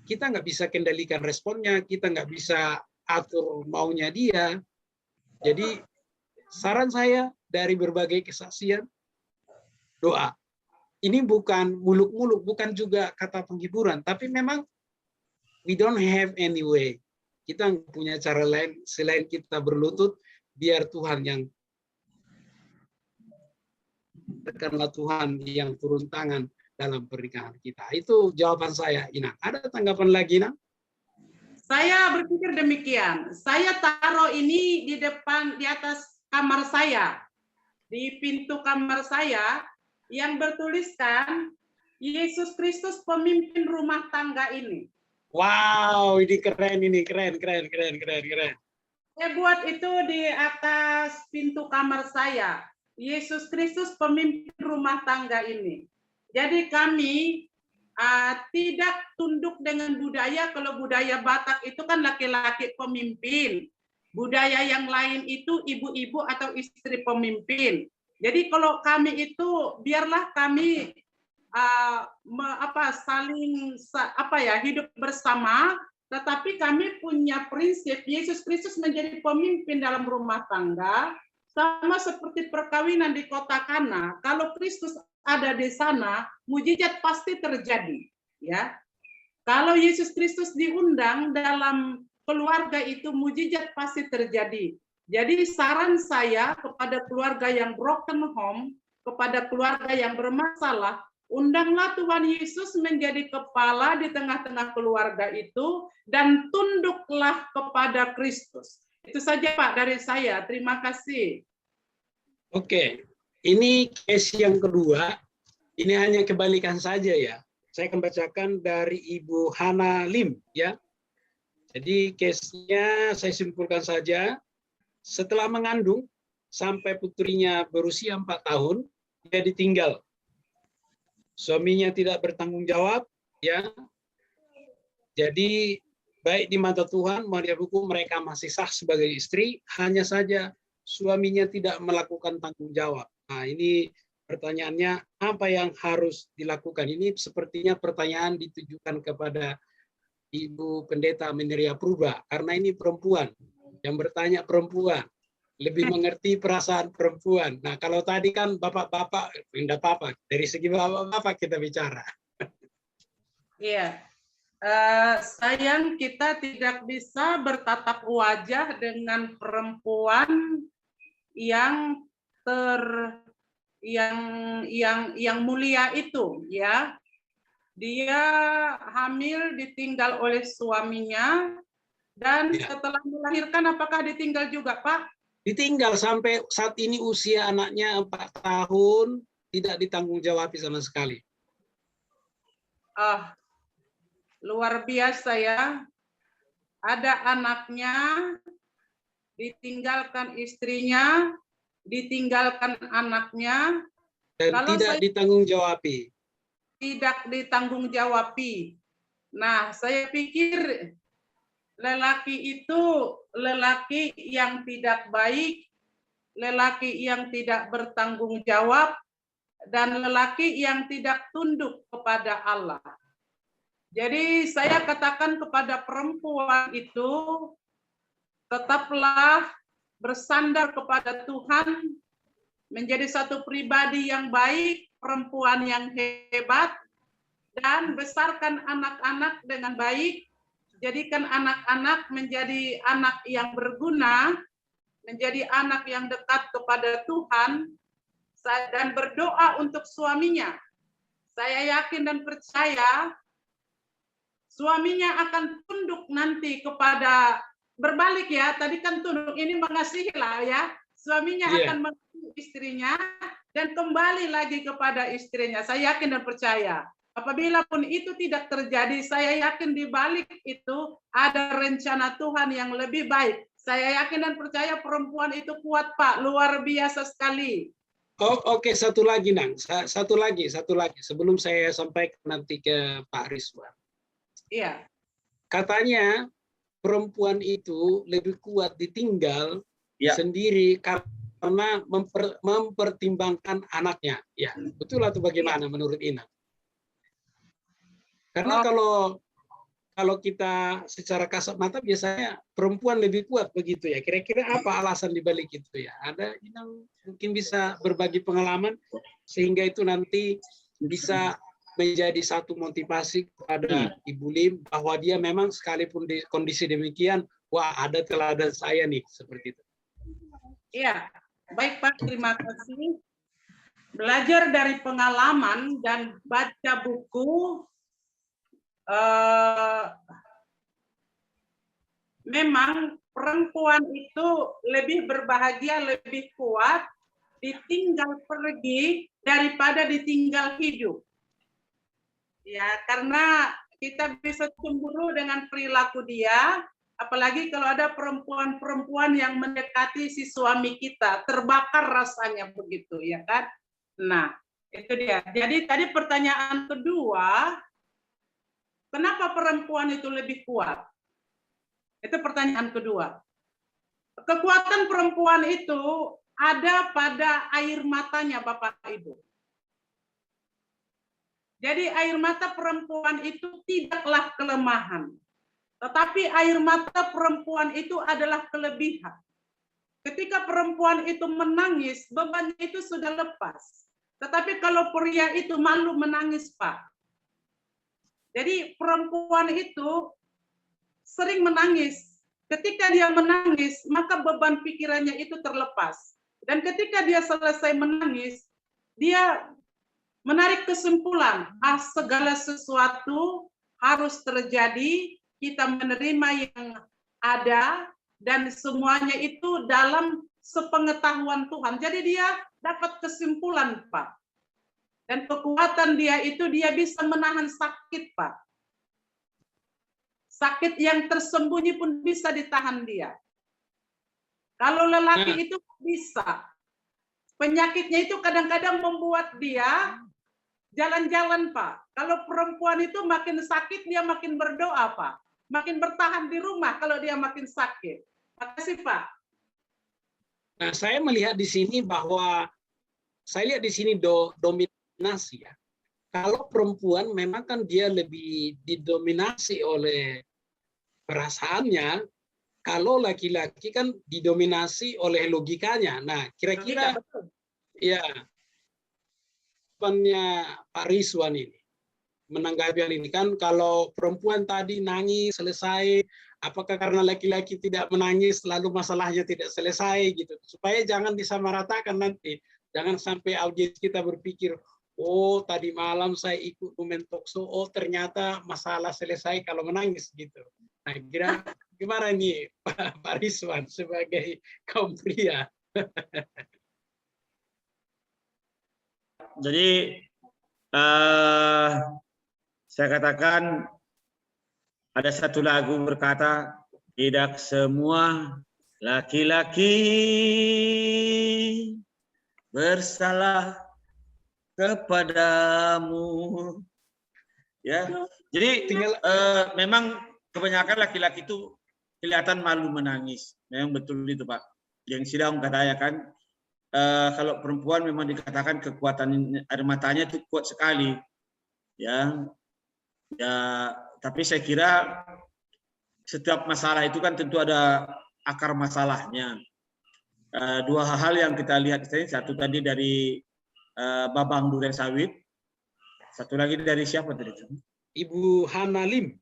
kita nggak bisa kendalikan responnya, kita nggak bisa atur maunya dia. Jadi saran saya dari berbagai kesaksian, doa. Ini bukan muluk-muluk, bukan juga kata penghiburan, tapi memang we don't have any way. Kita punya cara lain selain kita berlutut, biar Tuhan yang tekanlah Tuhan yang turun tangan dalam pernikahan kita. Itu jawaban saya, Inang. Ada tanggapan lagi, Inang? Saya berpikir demikian. Saya taruh ini di depan, di atas kamar saya, di pintu kamar saya, yang bertuliskan Yesus Kristus pemimpin rumah tangga ini. Wow, ini keren, ini keren. Saya buat itu di atas pintu kamar saya. Yesus Kristus pemimpin rumah tangga ini. Jadi kami tidak tunduk dengan budaya. Kalau budaya Batak itu kan laki-laki pemimpin. Budaya yang lain itu ibu-ibu atau istri pemimpin. Jadi kalau kami itu biarlah kami saling hidup bersama, tetapi kami punya prinsip Yesus Kristus menjadi pemimpin dalam rumah tangga, sama seperti perkawinan di kota Kana. Kalau Kristus ada di sana, mujizat pasti terjadi, ya. Kalau Yesus Kristus diundang dalam keluarga itu, mujizat pasti terjadi. Jadi saran saya kepada keluarga yang broken home, kepada keluarga yang bermasalah, undanglah Tuhan Yesus menjadi kepala di tengah-tengah keluarga itu, dan tunduklah kepada Kristus. Itu saja Pak dari saya. Terima kasih. Oke, ini case yang kedua. Ini hanya kebalikan saja ya. Saya akan bacakan dari Ibu Hana Lim ya. Jadi case-nya saya simpulkan saja. Setelah mengandung sampai putrinya berusia 4 tahun, dia ditinggal. Suaminya tidak bertanggung jawab ya. Jadi baik di mata Tuhan maupun di hukum mereka masih sah sebagai istri, hanya saja suaminya tidak melakukan tanggung jawab. Nah, ini pertanyaannya apa yang harus dilakukan? Ini sepertinya pertanyaan ditujukan kepada Ibu Pendeta Mineria Purba, karena ini perempuan yang bertanya, perempuan lebih mengerti perasaan perempuan. Nah, kalau tadi kan bapak-bapak, tidak apa-apa. Dari segi bapak-bapak kita bicara. Iya. Sayang kita tidak bisa bertatap wajah dengan perempuan yang mulia itu, ya. Dia hamil ditinggal oleh suaminya, dan setelah melahirkan apakah ditinggal juga, Pak? Ditinggal sampai saat ini usia anaknya 4 tahun, tidak ditanggung-jawabi sama sekali. Luar biasa ya. Ada anaknya, ditinggalkan istrinya, ditinggalkan anaknya, dan tidak ditanggung-jawabi. Tidak ditanggung-jawabi. Nah, saya pikir lelaki itu lelaki yang tidak baik, lelaki yang tidak bertanggung jawab, dan lelaki yang tidak tunduk kepada Allah. Jadi saya katakan kepada perempuan itu, tetaplah bersandar kepada Tuhan, menjadi satu pribadi yang baik, perempuan yang hebat, dan besarkan anak-anak dengan baik. Jadikan anak-anak menjadi anak yang berguna, menjadi anak yang dekat kepada Tuhan, dan berdoa untuk suaminya. Saya yakin dan percaya suaminya akan tunduk nanti kepada, berbalik ya, tadi kan tunduk, ini mengasihi lah ya. Suaminya akan mengasihi istrinya dan kembali lagi kepada istrinya. Saya yakin dan percaya. Apabila pun itu tidak terjadi, saya yakin di balik itu ada rencana Tuhan yang lebih baik. Saya yakin dan percaya perempuan itu kuat, Pak. Luar biasa sekali. Oh, oke, satu lagi, Nang. Satu lagi. Sebelum saya sampaikan nanti ke Pak Rizwan. Iya. Katanya perempuan itu lebih kuat ditinggal sendiri karena mempertimbangkan anaknya. Ya, betul atau bagaimana menurut Ina? Karena kalau kita secara kasat mata biasanya perempuan lebih kuat begitu ya. Kira-kira apa alasan dibalik itu ya? Ada yang mungkin bisa berbagi pengalaman sehingga itu nanti bisa menjadi satu motivasi kepada Ibu Lim bahwa dia memang sekalipun di kondisi demikian, wah ada teladan saya nih seperti itu. Iya, baik Pak, terima kasih. Belajar dari pengalaman dan baca buku, memang perempuan itu lebih berbahagia, lebih kuat ditinggal pergi daripada ditinggal hidup. Ya, karena kita bisa cemburu dengan perilaku dia, apalagi kalau ada perempuan-perempuan yang mendekati si suami kita, terbakar rasanya begitu, ya kan? Nah, itu dia. Jadi tadi pertanyaan kedua, kenapa perempuan itu lebih kuat? Itu pertanyaan kedua. Kekuatan perempuan itu ada pada air matanya, Bapak Ibu. Jadi air mata perempuan itu tidaklah kelemahan. Tetapi air mata perempuan itu adalah kelebihan. Ketika perempuan itu menangis, bebannya itu sudah lepas. Tetapi kalau pria itu malu menangis, Pak. Jadi perempuan itu sering menangis. Ketika dia menangis, maka beban pikirannya itu terlepas. Dan ketika dia selesai menangis, dia menarik kesimpulan, segala sesuatu harus terjadi, kita menerima yang ada, dan semuanya itu dalam sepengetahuan Tuhan. Jadi dia dapat kesimpulan, Pak. Dan kekuatan dia itu, dia bisa menahan sakit, Pak. Sakit yang tersembunyi pun bisa ditahan dia. Kalau lelaki itu bisa. Penyakitnya itu kadang-kadang membuat dia jalan-jalan, Pak. Kalau perempuan itu makin sakit, dia makin berdoa, Pak. Makin bertahan di rumah kalau dia makin sakit. Makasih, Pak. Nah, saya melihat di sini bahwa saya lihat di sini dominasi ya. Kalau perempuan memang kan dia lebih didominasi oleh perasaannya. Kalau laki-laki kan didominasi oleh logikanya. Nah, kira-kira ya Pak Rizwan ini menanggapi hal ini kan, kalau perempuan tadi nangis selesai, apakah karena laki-laki tidak menangis lalu masalahnya tidak selesai gitu, supaya jangan disamaratakan nanti, jangan sampai audiens kita berpikir, oh tadi malam saya ikut Women Talk Show, oh ternyata masalah selesai kalau menangis gitu. Nah, kira gimana nih Pak Rizwan sebagai kaum pria? Jadi saya katakan ada satu lagu berkata, tidak semua laki-laki bersalah kepadamu. Ya, jadi memang kebanyakan laki-laki itu kelihatan malu menangis. Memang betul itu, Pak. Yang sidang katakan, kalau perempuan memang dikatakan kekuatan air matanya itu kuat sekali, ya. Tapi saya kira setiap masalah itu kan tentu ada akar masalahnya. Dua hal yang kita lihat di sini, satu tadi dari Babang Durensawit, satu lagi dari siapa tadi? Ibu Hana Lim.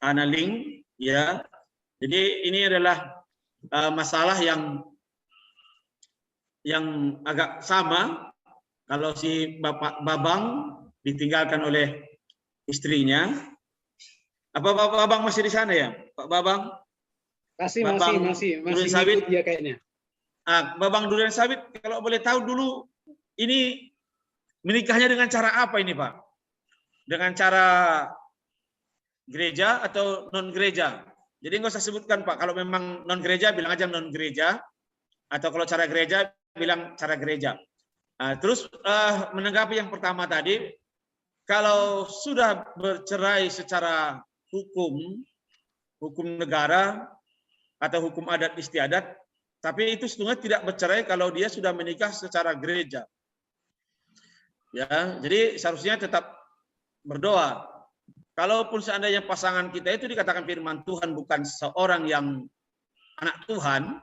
Hana Lim, ya. Jadi ini adalah masalah yang agak sama. Kalau si Babang ditinggalkan oleh istrinya. Apa Babang masih di sana ya, Pak Babang? Masih Durensawit dia kayaknya. Babang Durensawit, kalau boleh tahu dulu, ini menikahnya dengan cara apa ini, Pak? Dengan cara gereja atau non gereja? Jadi nggak usah sebutkan, Pak. Kalau memang non gereja bilang aja non gereja, atau kalau cara gereja bilang cara gereja. Terus menanggapi yang pertama tadi, kalau sudah bercerai secara hukum negara atau hukum adat istiadat, tapi itu sebenarnya tidak bercerai kalau dia sudah menikah secara gereja. Ya, jadi seharusnya tetap berdoa. Kalaupun seandainya pasangan kita itu dikatakan firman Tuhan bukan seorang yang anak Tuhan,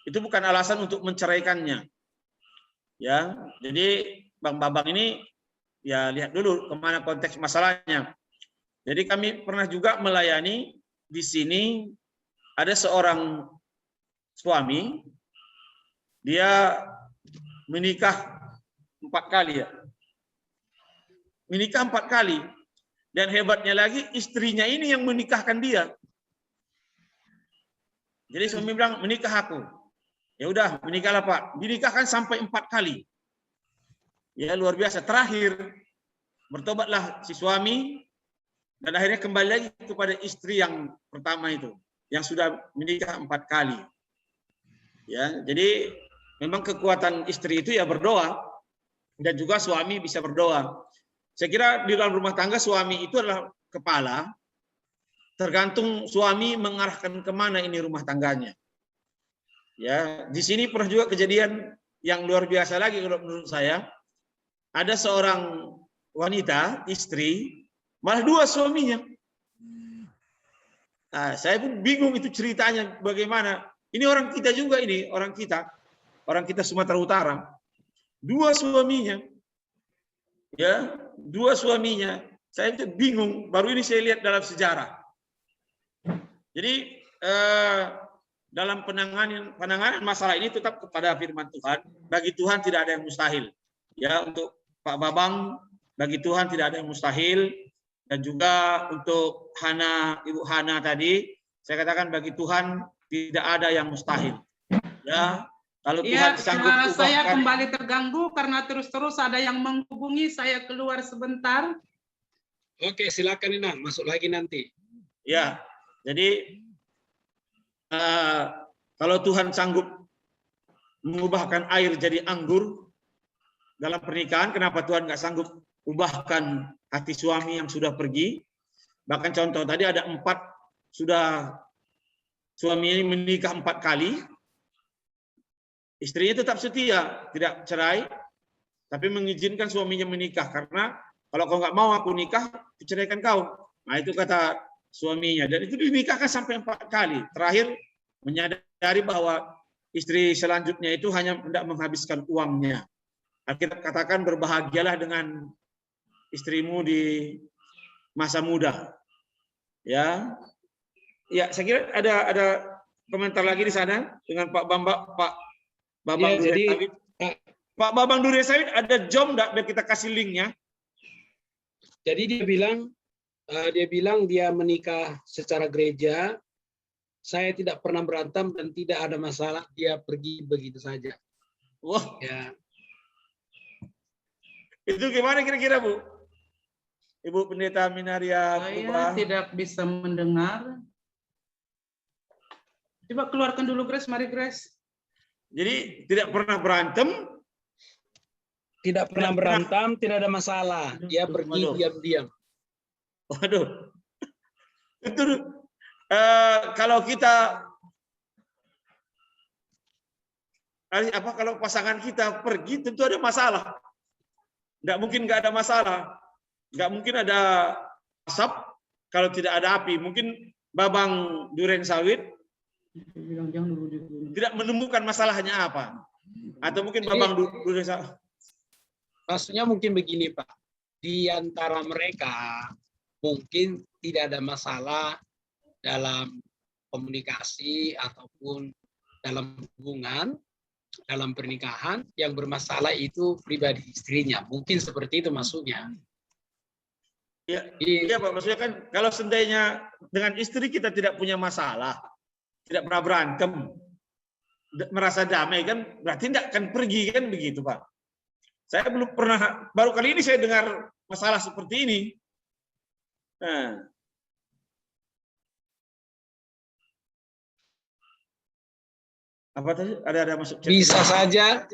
itu bukan alasan untuk menceraikannya. Ya, jadi Bang Babang ini ya lihat dulu kemana konteks masalahnya. Jadi kami pernah juga melayani di sini, ada seorang suami, dia menikah 4 kali ya. Menikah 4 kali. Dan hebatnya lagi istrinya ini yang menikahkan dia. Jadi suami bilang menikah aku. Ya udah menikahlah Pak. Dinikahkan sampai 4 kali. Ya luar biasa. Terakhir bertobatlah si suami dan akhirnya kembali lagi kepada istri yang pertama itu yang sudah menikah 4 kali. Ya, jadi memang kekuatan istri itu ya berdoa dan juga suami bisa berdoa. Saya kira di dalam rumah tangga suami itu adalah kepala, tergantung suami mengarahkan kemana ini rumah tangganya. Ya, di sini pernah juga kejadian yang luar biasa lagi kalau menurut saya. Ada seorang wanita, istri, malah 2 suaminya. Nah, saya pun bingung itu ceritanya bagaimana. Ini orang kita juga ini, orang kita Sumatera Utara. 2 suaminya. Ya, 2 suaminya. Saya itu bingung, baru ini saya lihat dalam sejarah. Jadi dalam penanganan masalah ini tetap kepada firman Tuhan. Bagi Tuhan tidak ada yang mustahil. Ya, untuk Pak Babang, bagi Tuhan tidak ada yang mustahil. Dan juga untuk Ibu Hana tadi, saya katakan bagi Tuhan tidak ada yang mustahil. Ya, kalau Tuhan sanggup ubahkan. Saya kembali terganggu karena terus-terus ada yang menghubungi. Saya keluar sebentar. Oke, silakan Ina, masuk lagi nanti. Ya, jadi kalau Tuhan sanggup mengubahkan air jadi anggur dalam pernikahan, kenapa Tuhan nggak sanggup ubahkan hati suami yang sudah pergi? Bahkan contoh tadi ada 4 sudah suami ini menikah 4 kali, istrinya tetap setia, tidak cerai, tapi mengizinkan suaminya menikah karena kalau kau nggak mau aku nikah, kuceraikan kau. Nah itu kata suaminya, dan itu dinikahkan sampai 4 kali. Terakhir menyadari bahwa istri selanjutnya itu hanya hendak menghabiskan uangnya. Alkitab katakan berbahagialah dengan istrimu di masa muda. Ya, ya saya kira ada komentar lagi di sana dengan Pak Babang Ya, jadi Pak Babang Duria Sawit ada jom enggak biar kita kasih linknya? Jadi dia bilang dia menikah secara gereja. Saya tidak pernah berantem dan tidak ada masalah. Dia pergi begitu saja. Wah, Ya. Itu gimana kira-kira Bu? Ibu Pendeta Minaria Saya tidak bisa mendengar. Coba keluarkan dulu Grace, mari Grace. Jadi tidak pernah berantem. Tidak pernah berantem, tidak ada masalah. Dia pergi diam-diam. Waduh. Itu kalau kita kalau pasangan kita pergi tentu ada masalah. Nggak mungkin nggak ada masalah. Nggak mungkin ada asap kalau tidak ada api. Mungkin Babang Duren Sawit tidak menemukan masalahnya apa. Atau mungkin Babang Duren Sawit. Maksudnya mungkin begini Pak. Di antara mereka mungkin tidak ada masalah dalam komunikasi ataupun dalam hubungan, dalam pernikahan. Yang bermasalah itu pribadi istrinya. Mungkin seperti itu maksudnya. Ya, iya Pak, maksudnya kan kalau seandainya dengan istri kita tidak punya masalah, tidak pernah berantem, merasa damai kan, berarti tidak akan pergi kan begitu Pak. Saya belum pernah, baru kali ini saya dengar masalah seperti ini. Nah. Apa tadi? Ada masuk chat?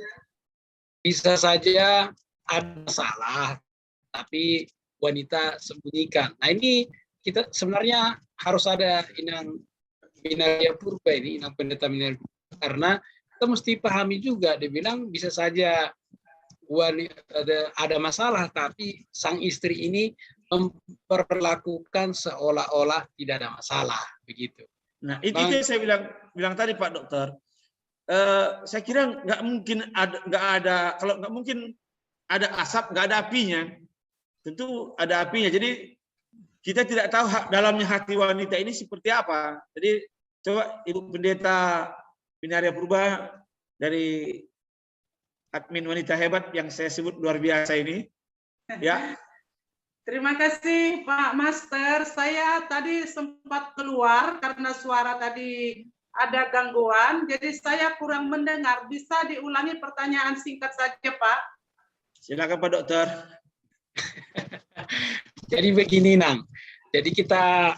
bisa saja ada masalah, tapi wanita sembunyikan. Nah ini kita sebenarnya harus ada inang Minaria Purba ini, inang pendeta Minaria Purba, karena kita mesti pahami juga, dia bilang bisa saja ada masalah, tapi sang istri ini memperlakukan seolah-olah tidak ada masalah, begitu. Nah, itu yang saya bilang tadi Pak Dokter. Saya kira nggak mungkin ada kalau nggak mungkin ada asap nggak ada apinya. Tentu ada apinya. Jadi kita tidak tahu dalamnya hati wanita ini seperti apa. Jadi coba Ibu Pendeta Minaria Purba dari admin wanita hebat yang saya sebut luar biasa ini, ya. Terima kasih Pak Master. Saya tadi sempat keluar karena suara tadi ada gangguan, jadi saya kurang mendengar. Bisa diulangi pertanyaan singkat saja, Pak? Silakan Pak Dokter. Jadi begini, Nang. Jadi kita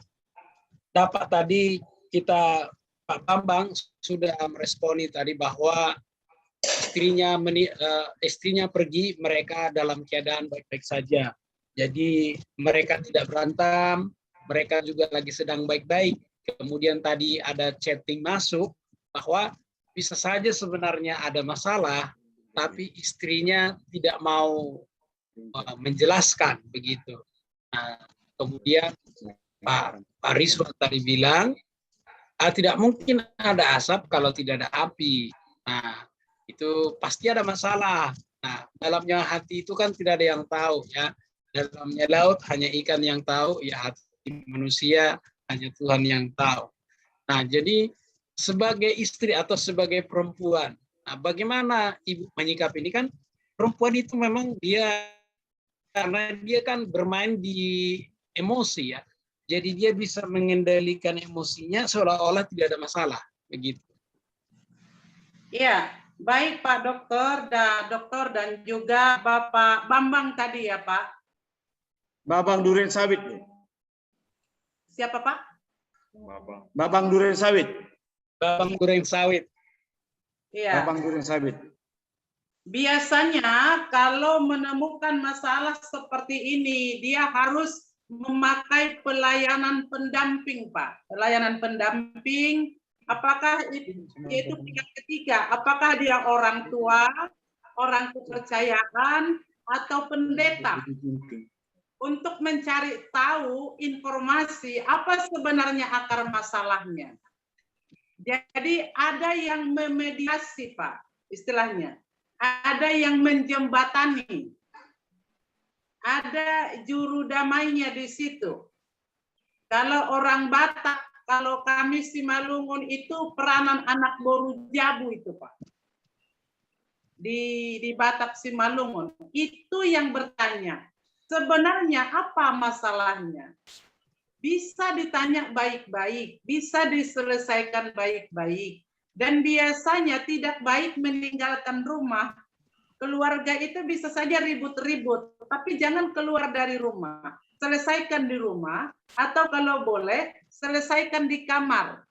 dapat tadi Pak Bambang sudah meresponi tadi bahwa istrinya pergi, mereka dalam keadaan baik-baik saja. Jadi mereka tidak berantem, mereka juga lagi sedang baik-baik. Kemudian tadi ada chatting masuk bahwa bisa saja sebenarnya ada masalah, tapi istrinya tidak mau menjelaskan begitu. Nah, kemudian Pak Rizwan tadi bilang, tidak mungkin ada asap kalau tidak ada api. Nah, itu pasti ada masalah. Nah, dalamnya hati itu kan tidak ada yang tahu ya. Dalamnya laut hanya ikan yang tahu, ya hati manusia hanya Tuhan yang tahu. Nah, jadi sebagai istri atau sebagai perempuan, nah bagaimana Ibu menyikapi ini? Kan perempuan itu memang karena dia kan bermain di emosi ya. Jadi dia bisa mengendalikan emosinya seolah-olah tidak ada masalah, begitu. Iya, baik Pak Dokter dan juga Bapak Bambang tadi ya Pak. Babang Duren Sawit. Siapa Pak? Babang Duren Sawit. Babang Duren Sawit. Iya. Babang Duren Sawit. Biasanya kalau menemukan masalah seperti ini, dia harus memakai pelayanan pendamping, Pak. Pelayanan pendamping, apakah itu pihak ketiga? Apakah dia orang tua, orang kepercayaan, atau pendeta? Untuk mencari tahu informasi apa sebenarnya akar masalahnya. Jadi ada yang memediasi, Pak, istilahnya. Ada yang menjembatani. Ada juru damainya di situ. Kalau orang Batak, kalau kami Simalungun itu peranan anak boru jabu itu, Pak. Di Batak Simalungun. Itu yang bertanya. Sebenarnya apa masalahnya? Bisa ditanya baik-baik, bisa diselesaikan baik-baik. Dan biasanya tidak baik meninggalkan rumah. Keluarga itu bisa saja ribut-ribut, tapi jangan keluar dari rumah. Selesaikan di rumah, atau kalau boleh, selesaikan di kamar.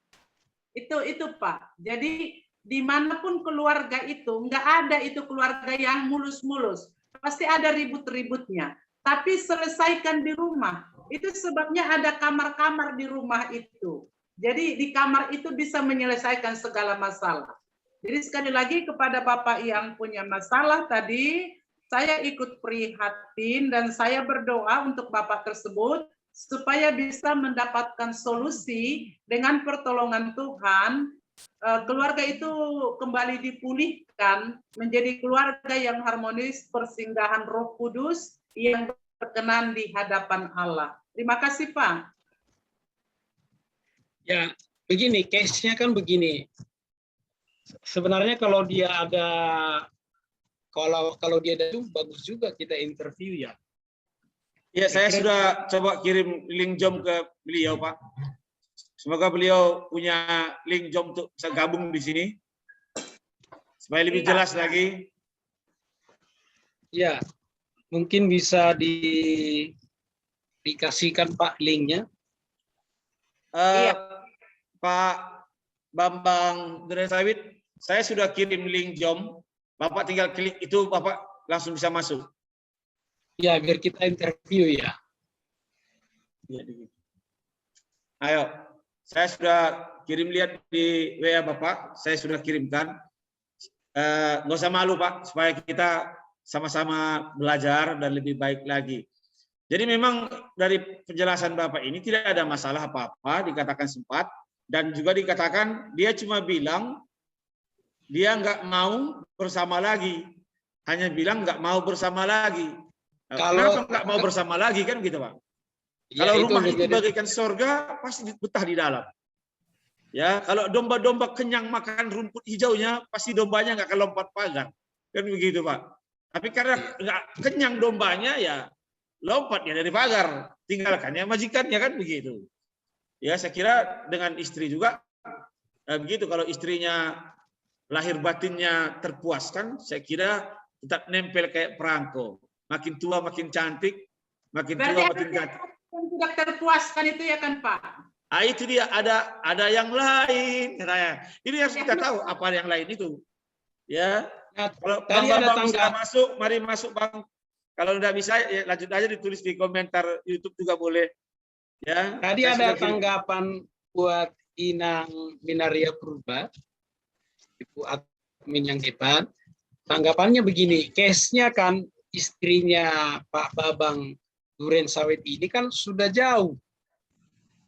Itu Pak. Jadi dimanapun keluarga itu, nggak ada itu keluarga yang mulus-mulus. Pasti ada ribut-ributnya. Tapi selesaikan di rumah. Itu sebabnya ada kamar-kamar di rumah itu. Jadi di kamar itu bisa menyelesaikan segala masalah. Jadi sekali lagi kepada Bapak yang punya masalah tadi, saya ikut prihatin dan saya berdoa untuk Bapak tersebut supaya bisa mendapatkan solusi dengan pertolongan Tuhan. Keluarga itu kembali dipulihkan menjadi keluarga yang harmonis, persinggahan Roh Kudus yang berkenan di hadapan Allah. Terima kasih, Pak. Ya, begini, case-nya kan begini. Sebenarnya kalau dia ada bagus juga kita interview ya. Ya, saya sudah coba kirim link Zoom ke beliau, Pak. Semoga beliau punya link Zoom untuk bisa gabung di sini. Supaya lebih jelas lagi. Ya, mungkin bisa dikasihkan Pak linknya. Pak Bambang Duren Sawit, saya sudah kirim link Zoom Bapak tinggal klik itu, Bapak langsung bisa masuk. Ya, biar kita interview ya. Ayo, saya sudah kirim, lihat di WA Bapak, saya sudah kirimkan. Nggak usah malu Pak, supaya kita sama-sama belajar dan lebih baik lagi. Jadi memang dari penjelasan Bapak ini tidak ada masalah apa-apa, dikatakan sempat, dan juga dikatakan dia cuma bilang dia nggak mau bersama lagi, hanya bilang nggak mau bersama lagi. Kenapa nggak mau bersama lagi kan gitu Pak? Ya, kalau rumah itu bagaikan surga, pasti betah di dalam. Ya, kalau domba-domba kenyang makan rumput hijaunya, pasti dombanya nggak akan lompat pagar, kan begitu Pak. Tapi karena nggak kenyang dombanya, ya lompatnya dari pagar, tinggalkannya majikannya, kan begitu. Ya, saya kira dengan istri juga begitu. Kalau istrinya lahir batinnya terpuaskan, saya kira tetap nempel kayak perangko. Makin tua makin cantik, makin tua makin cantik. Yang tidak terpuaskan itu ya kan Pak? Ah, itu dia, ada yang lain. Ini harus kita tahu apa yang lain itu. Ya, kalau tadi ada tangga masuk, mari masuk Bang. Kalau udah bisa, ya lanjut aja, ditulis di komentar YouTube juga boleh. Ya. Tadi ada tanggapan buat Inang Minaria Purba, Ibu admin yang hebat. Tanggapannya begini, case-nya kan istrinya Pak Babang Duren Sawit ini kan sudah jauh.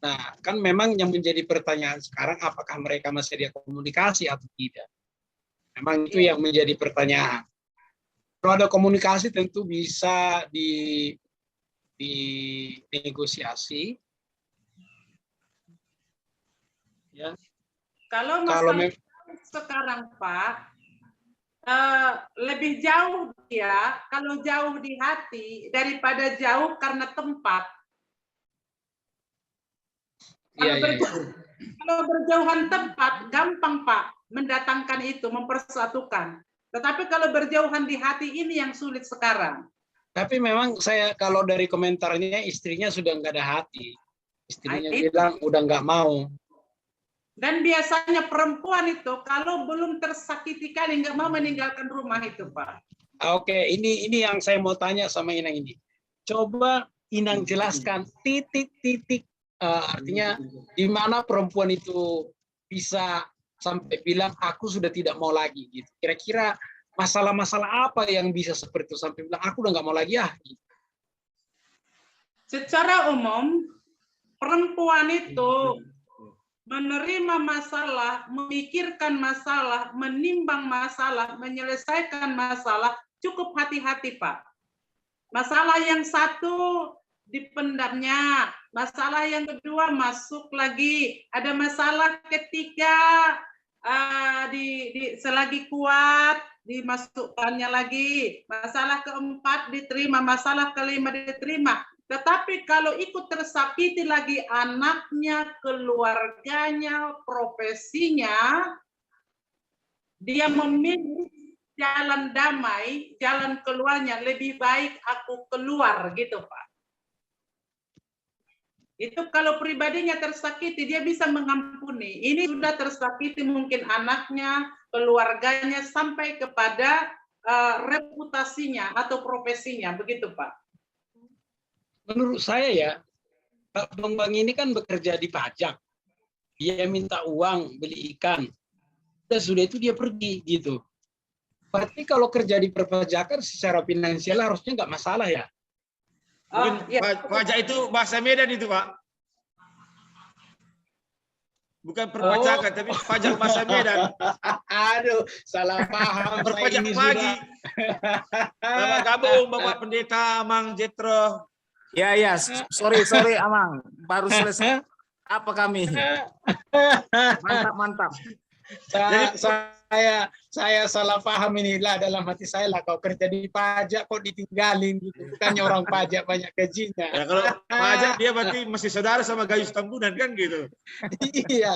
Nah, kan memang yang menjadi pertanyaan sekarang, apakah mereka masih ada komunikasi atau tidak? Memang itu yang menjadi pertanyaan. Kalau ada komunikasi tentu bisa dinegosiasi. Ya. Kalau masalah sekarang Pak, lebih jauh dia, kalau jauh di hati daripada jauh karena tempat. Kalau berjauhan tempat, gampang Pak mendatangkan itu, mempersatukan. Tetapi kalau berjauhan di hati ini yang sulit sekarang. Tapi memang saya kalau dari komentarnya istrinya sudah nggak ada hati. Istrinya bilang udah nggak mau. Dan biasanya perempuan itu kalau belum tersakiti kali nggak mau meninggalkan rumah itu Pak. Oke, ini yang saya mau tanya sama Inang ini. Coba Inang jelaskan titik-titik, artinya di mana perempuan itu bisa sampai bilang aku sudah tidak mau lagi gitu. Kira-kira masalah-masalah apa yang bisa seperti itu sampai bilang aku udah nggak mau lagi ya. Gitu. Secara umum perempuan itu menerima masalah, memikirkan masalah, menimbang masalah, menyelesaikan masalah, cukup hati-hati Pak. Masalah yang satu dipendamnya, masalah yang kedua masuk lagi, ada masalah ketiga selagi kuat dimasukkannya lagi, masalah keempat diterima, masalah kelima diterima. Tetapi kalau ikut tersakiti lagi anaknya, keluarganya, profesinya, dia memilih jalan damai, jalan keluarnya, lebih baik aku keluar gitu Pak. Itu kalau pribadinya tersakiti, dia bisa mengampuni. Ini sudah tersakiti mungkin anaknya, keluarganya, sampai kepada reputasinya atau profesinya, begitu Pak. Menurut saya ya, Pak Bambang ini kan bekerja di pajak. Dia minta uang, beli ikan. Dan sudah itu dia pergi gitu. Berarti kalau kerja di perpajakan secara finansial harusnya nggak masalah ya? Mungkin pajak itu bahasa Medan itu Pak. Bukan perpajakan, tapi pajak bahasa Medan. Aduh, salah paham. Berpajak pagi. Selamat gabung Bapak Pendeta Amang Jetro. Ya, sorry Amang, baru selesai. Apa kami? Mantap. Saya salah paham inilah dalam hati saya lah, kau kerja di pajak kok ditinggalin gitu. Bukannya orang pajak banyak gajinya. Ya, kalau pajak dia berarti masih saudara sama Gayus Tambunan kan gitu. Iya.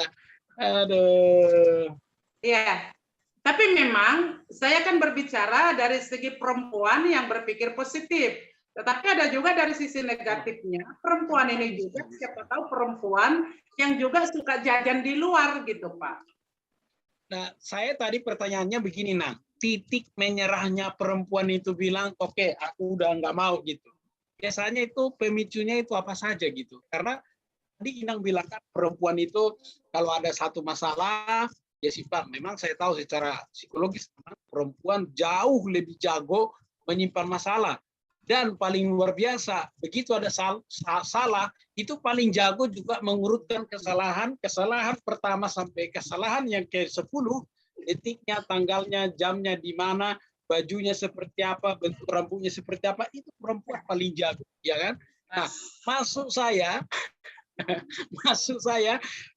Aduh. Iya. Tapi memang saya kan berbicara dari segi perempuan yang berpikir positif. Tetapi ada juga dari sisi negatifnya. Perempuan ini juga siapa tahu perempuan yang juga suka jajan di luar gitu Pak. Nah, saya tadi pertanyaannya begini, Nang. Titik menyerahnya perempuan itu bilang, oke, aku udah nggak mau gitu. Biasanya itu pemicunya itu apa saja gitu. Karena tadi Inang bilang kan perempuan itu kalau ada satu masalah, ya sih Pak, memang saya tahu secara psikologis perempuan jauh lebih jago menyimpan masalah. Dan paling luar biasa, begitu ada salah, itu paling jago juga mengurutkan kesalahan pertama sampai kesalahan yang ke-10, detiknya, tanggalnya, jamnya di mana, bajunya seperti apa, bentuk rambutnya seperti apa, itu perempuan paling jago, ya kan? Nah, maksud saya,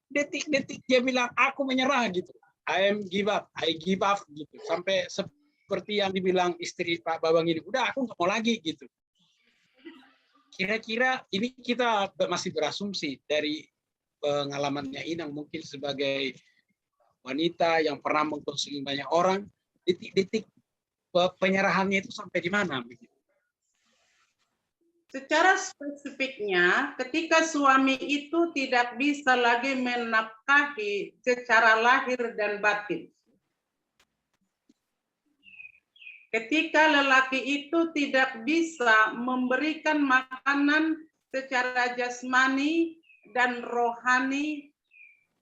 detik-detik dia bilang, aku menyerah gitu. I give up gitu. Sampai seperti yang dibilang istri Pak Babang ini, udah aku nggak mau lagi gitu. Kira-kira ini kita masih berasumsi dari pengalamannya Inang mungkin sebagai wanita yang pernah mengkonsumsi banyak orang, detik-detik penyerahannya itu sampai di mana? Secara spesifiknya, ketika suami itu tidak bisa lagi menafkahi secara lahir dan batin. Ketika lelaki itu tidak bisa memberikan makanan secara jasmani dan rohani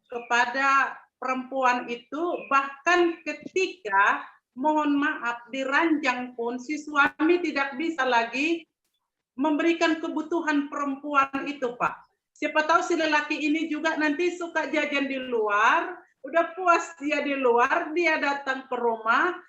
kepada perempuan itu, bahkan ketika, mohon maaf, diranjang pun si suami tidak bisa lagi memberikan kebutuhan perempuan itu, Pak. Siapa tahu si lelaki ini juga nanti suka jajan di luar, udah puas dia di luar, dia datang ke rumah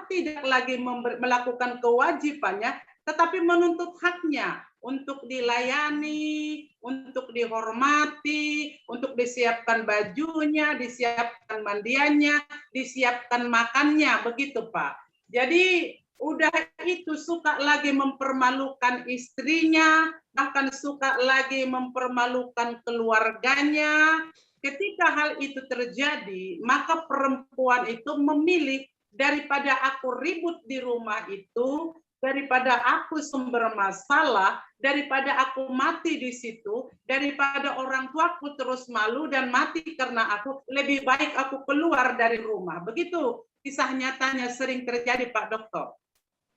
tidak lagi melakukan kewajibannya, tetapi menuntut haknya untuk dilayani, untuk dihormati, untuk disiapkan bajunya, disiapkan mandiannya, disiapkan makannya, begitu Pak. Jadi udah itu suka lagi mempermalukan istrinya, bahkan suka lagi mempermalukan keluarganya. Ketika hal itu terjadi, maka perempuan itu memilih daripada aku ribut di rumah itu, daripada aku sumber masalah, daripada aku mati di situ, daripada orang tuaku terus malu dan mati karena aku, lebih baik aku keluar dari rumah. Begitu kisah nyatanya sering terjadi, Pak Dokter.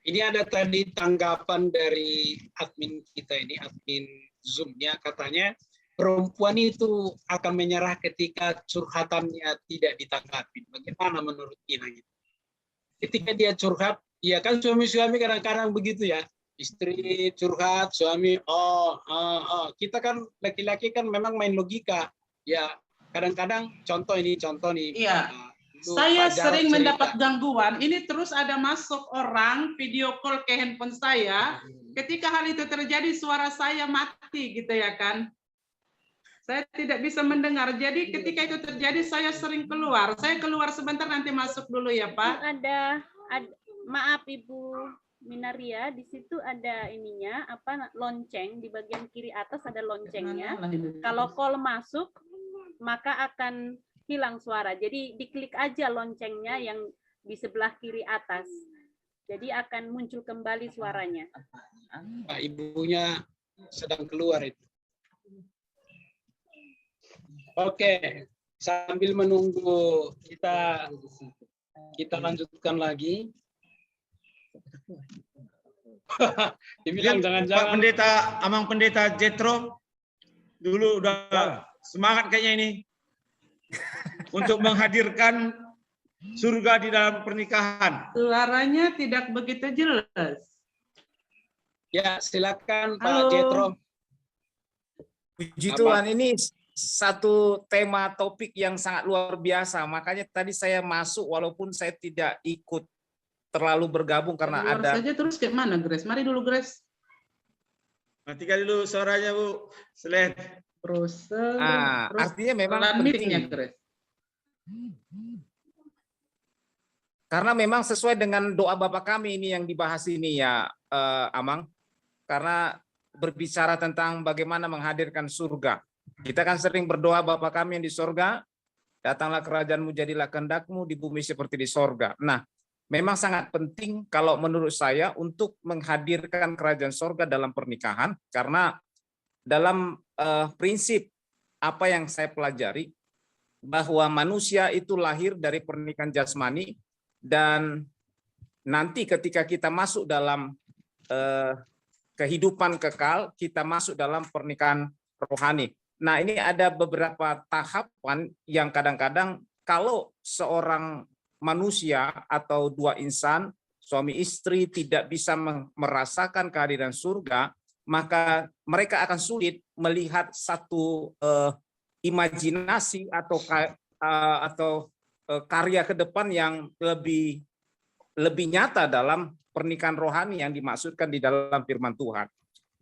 Ini ada tadi tanggapan dari admin kita ini, admin Zoom-nya, katanya perempuan itu akan menyerah ketika curhatannya tidak ditanggapi. Bagaimana menurut Ina? Ketika dia curhat, ya kan suami-suami kadang-kadang begitu ya. Istri curhat, suami, kita kan laki-laki kan memang main logika. Ya, kadang-kadang contoh nih. Iya. Saya sering mendapat gangguan. Ini terus ada masuk orang video call ke handphone saya. Ketika hal itu terjadi, suara saya mati gitu ya kan. Saya tidak bisa mendengar. Jadi ketika itu terjadi, saya sering keluar. Saya keluar sebentar, nanti masuk dulu ya Pak. Ada maaf Ibu Minaria, di situ ada ininya, lonceng di bagian kiri atas ada loncengnya. Kalau call masuk, maka akan hilang suara. Jadi diklik aja loncengnya yang di sebelah kiri atas. Jadi akan muncul kembali suaranya. Pak ibunya sedang keluar itu. Oke, sambil menunggu kita lanjutkan lagi. Dibilang jangan-jangan. Pak Amang Pendeta Jetro dulu udah semangat kayaknya ini untuk menghadirkan surga di dalam pernikahan. Suaranya tidak begitu jelas. Ya, silakan Pak Jetro. Puji Tuhan, ini satu tema topik yang sangat luar biasa. Makanya tadi saya masuk walaupun saya tidak ikut terlalu bergabung karena ada. Saja terus ke mana, Grace? Mari dulu, Grace. Matikan dulu suaranya, Bu. Selesai. Terus artinya memang penting. Karena memang sesuai dengan doa Bapa kami ini yang dibahas ini ya, Amang. Karena berbicara tentang bagaimana menghadirkan surga. Kita kan sering berdoa Bapa kami yang di surga, datanglah kerajaan-Mu, jadilah kehendak-Mu di bumi seperti di surga. Nah, memang sangat penting kalau menurut saya untuk menghadirkan kerajaan surga dalam pernikahan, karena dalam prinsip apa yang saya pelajari, bahwa manusia itu lahir dari pernikahan jasmani dan nanti ketika kita masuk dalam kehidupan kekal, kita masuk dalam pernikahan rohani. Nah, ini ada beberapa tahapan yang kadang-kadang kalau seorang manusia atau dua insan, suami istri tidak bisa merasakan kehadiran surga, maka mereka akan sulit melihat satu imajinasi atau karya ke depan yang lebih nyata dalam pernikahan rohani yang dimaksudkan di dalam firman Tuhan.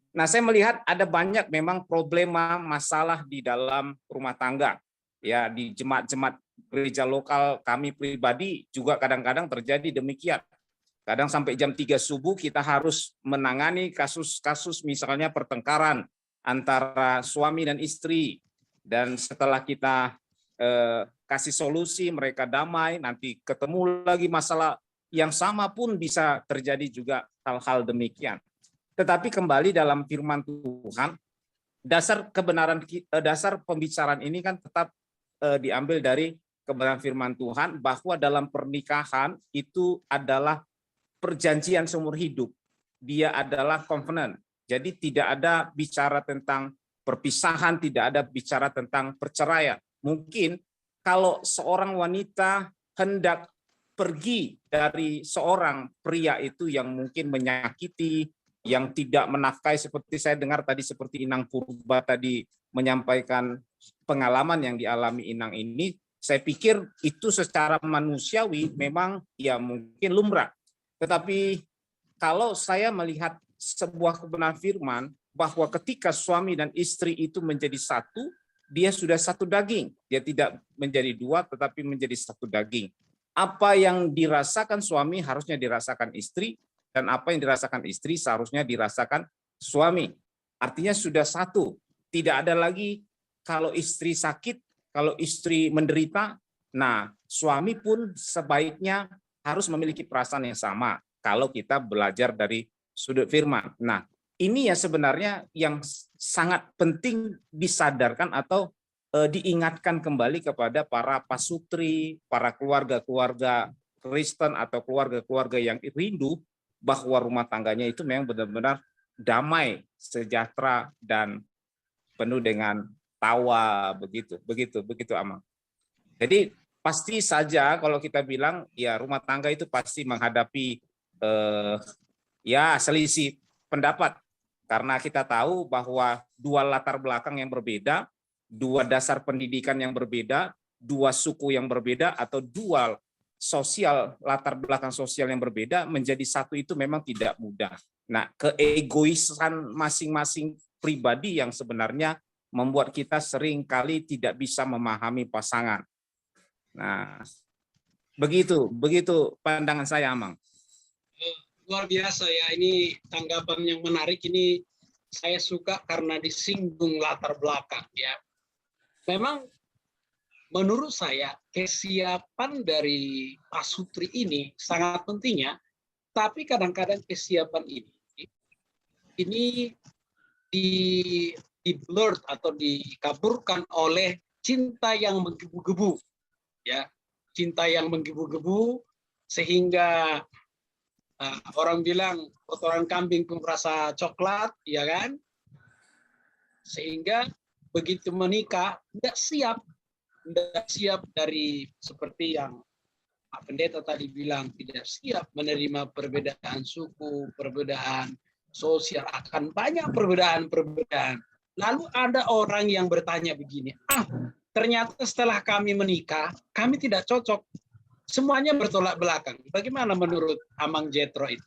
Nah, saya melihat ada banyak memang problema masalah di dalam rumah tangga. Ya, di jemaat-jemaat gereja lokal kami pribadi juga kadang-kadang terjadi demikian. Kadang sampai jam 3 subuh kita harus menangani kasus-kasus misalnya pertengkaran antara suami dan istri. Dan setelah kita kasih solusi, mereka damai, nanti ketemu lagi masalah yang sama pun bisa terjadi juga hal-hal demikian. Tetapi kembali dalam firman Tuhan, dasar pembicaraan ini kan tetap diambil dari kebenaran firman Tuhan bahwa dalam pernikahan itu adalah perjanjian seumur hidup. Dia adalah covenant. Jadi tidak ada bicara tentang perpisahan, tidak ada bicara tentang perceraian. Mungkin kalau seorang wanita hendak pergi dari seorang pria itu yang mungkin menyakiti, yang tidak menafkahi, seperti saya dengar tadi seperti Inang Purba tadi menyampaikan pengalaman yang dialami Inang ini, saya pikir itu secara manusiawi memang ya mungkin lumrah. Tetapi kalau saya melihat sebuah kebenaran firman bahwa ketika suami dan istri itu menjadi satu, dia sudah satu daging. Dia tidak menjadi dua tetapi menjadi satu daging. Apa yang dirasakan suami harusnya dirasakan istri, dan apa yang dirasakan istri seharusnya dirasakan suami. Artinya sudah satu. Tidak ada lagi kalau istri sakit, kalau istri menderita, nah suami pun sebaiknya harus memiliki perasaan yang sama kalau kita belajar dari sudut firman. Nah, ini ya sebenarnya yang sangat penting disadarkan atau diingatkan kembali kepada para pasutri, para keluarga-keluarga Kristen atau keluarga-keluarga yang rindu bahwa rumah tangganya itu memang benar-benar damai, sejahtera, dan penuh dengan tawa, begitu Amang. Jadi pasti saja kalau kita bilang ya rumah tangga itu pasti menghadapi ya selisih pendapat, karena kita tahu bahwa dua latar belakang yang berbeda, dua dasar pendidikan yang berbeda, dua suku yang berbeda, atau dua latar belakang sosial yang berbeda menjadi satu itu memang tidak mudah. Nah, keegoisan masing-masing pribadi yang sebenarnya membuat kita sering kali tidak bisa memahami pasangan. Nah, begitu pandangan saya, Amang. Luar biasa ya, ini tanggapan yang menarik. Ini saya suka karena disinggung latar belakang ya. Memang menurut saya kesiapan dari pasutri ini sangat penting ya. Tapi kadang-kadang kesiapan ini di blurred atau dikaburkan oleh cinta yang menggebu-gebu ya, cinta yang menggebu-gebu sehingga orang bilang kotoran kambing pun rasa coklat, ya kan? Sehingga begitu menikah tidak siap dari seperti yang Pak Pendeta tadi bilang, tidak siap menerima perbedaan suku, perbedaan sosial, akan banyak perbedaan. Lalu ada orang yang bertanya begini, ternyata setelah kami menikah, kami tidak cocok. Semuanya bertolak belakang. Bagaimana menurut Amang Jethro itu?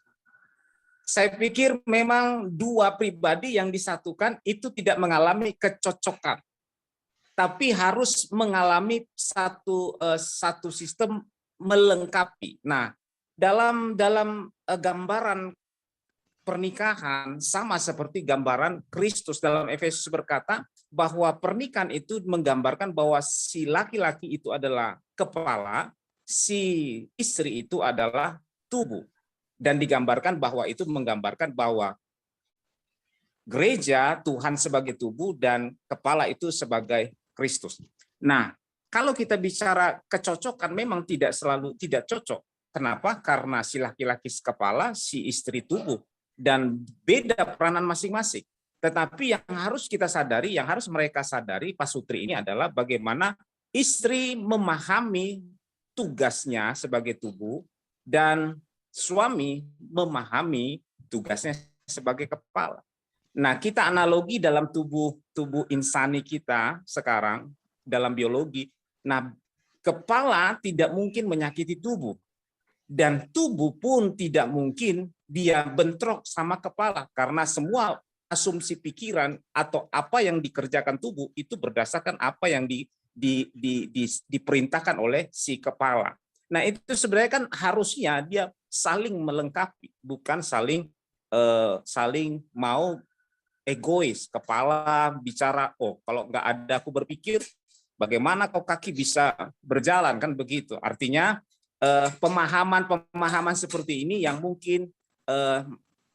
Saya pikir memang dua pribadi yang disatukan itu tidak mengalami kecocokan, tapi harus mengalami satu sistem melengkapi. Nah, dalam gambaran pernikahan sama seperti gambaran Kristus dalam Efesus berkata bahwa pernikahan itu menggambarkan bahwa si laki-laki itu adalah kepala, si istri itu adalah tubuh. Dan digambarkan bahwa itu menggambarkan bahwa gereja, Tuhan sebagai tubuh, dan kepala itu sebagai Kristus. Nah, kalau kita bicara kecocokan memang tidak selalu tidak cocok. Kenapa? Karena si laki-laki kepala, si istri tubuh, dan beda peranan masing-masing. Tetapi yang harus kita sadari, yang harus mereka sadari, Pak Sutri, ini adalah bagaimana istri memahami tugasnya sebagai tubuh dan suami memahami tugasnya sebagai kepala. Nah, kita analogi dalam tubuh insani kita sekarang dalam biologi. Nah, kepala tidak mungkin menyakiti tubuh. Dan tubuh pun tidak mungkin dia bentrok sama kepala, karena semua asumsi pikiran atau apa yang dikerjakan tubuh itu berdasarkan apa yang diperintahkan oleh si kepala. Nah, itu sebenarnya kan harusnya dia saling melengkapi, bukan saling mau egois. Kepala bicara, oh kalau nggak ada aku berpikir, bagaimana kau kaki bisa berjalan, kan begitu. Artinya pemahaman seperti ini yang mungkin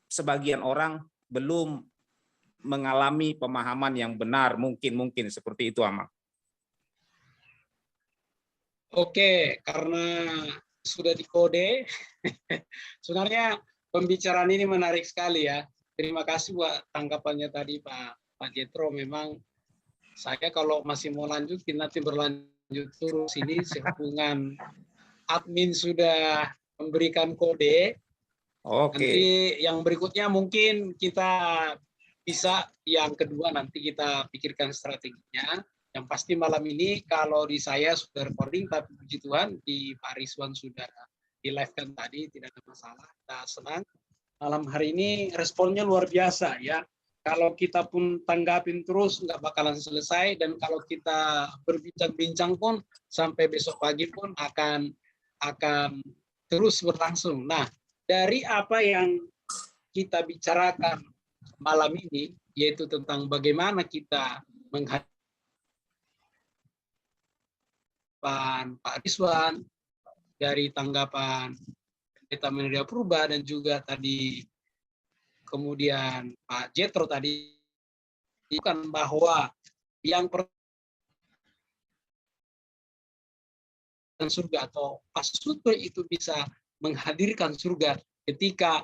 sebagian orang belum mengalami pemahaman yang benar, mungkin seperti itu, Amang. Oke, karena sudah dikode, sebenarnya pembicaraan ini menarik sekali ya. Terima kasih buat tanggapannya tadi Pak Jetro. Memang saya kalau masih mau lanjutin nanti berlanjut terus ini sehubungan admin sudah memberikan kode. Oke. Nanti yang berikutnya mungkin kita bisa yang kedua nanti kita pikirkan strateginya. Yang pasti malam ini kalau di saya sudah recording, tapi puji Tuhan di Pak Rizwan sudah di live kan tadi, tidak ada masalah. Kita senang. Malam hari ini responnya luar biasa ya. Kalau kita pun tanggapin terus nggak bakalan selesai, dan kalau kita berbincang-bincang pun sampai besok pagi pun akan terus berlangsung. Nah, dari apa yang kita bicarakan malam ini, yaitu tentang bagaimana kita menghadapi Pak Rizwan, dari tanggapan Pendeta Meneria Purba, dan juga tadi kemudian Pak Jetro tadi, bukan bahwa yang surga atau Pasutri itu bisa menghadirkan surga ketika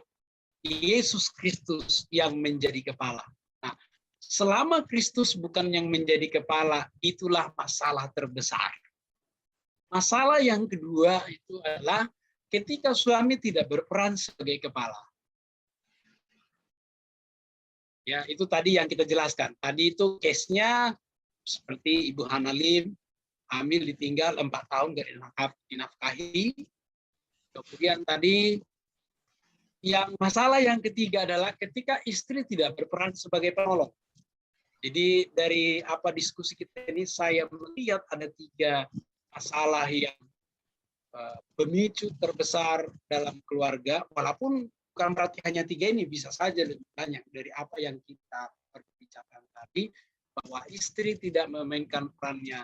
Yesus Kristus yang menjadi kepala. Nah, selama Kristus bukan yang menjadi kepala, itulah masalah terbesar. Masalah yang kedua itu adalah ketika suami tidak berperan sebagai kepala. Ya, itu tadi yang kita jelaskan. Tadi itu case-nya seperti Ibu Hana Lim, hamil ditinggal 4 tahun gak dinafkahi. Kemudian tadi yang masalah yang ketiga adalah ketika istri tidak berperan sebagai penolong. Jadi dari apa diskusi kita ini saya melihat ada 3 masalah yang pemicu terbesar dalam keluarga, walaupun bukan berarti hanya 3 ini, bisa saja lebih banyak dari apa yang kita perbicarakan tadi, bahwa istri tidak memainkan perannya.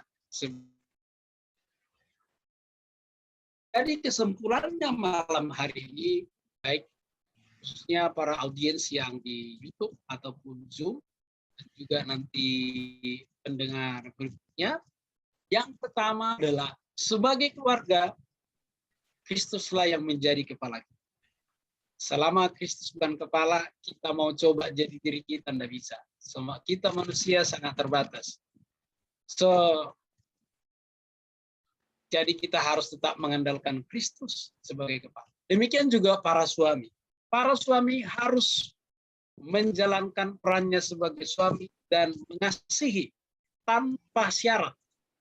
Jadi kesimpulannya malam hari ini, baik khususnya para audiens yang di YouTube ataupun Zoom, dan juga nanti pendengar berikutnya, yang pertama adalah sebagai keluarga, Kristuslah yang menjadi kepala kita. Selama Kristus bukan kepala, kita mau coba jadi diri kita, tidak bisa. Semua kita manusia sangat terbatas. Jadi kita harus tetap mengandalkan Kristus sebagai kepala. Demikian juga para suami. Para suami harus menjalankan perannya sebagai suami dan mengasihi tanpa syarat.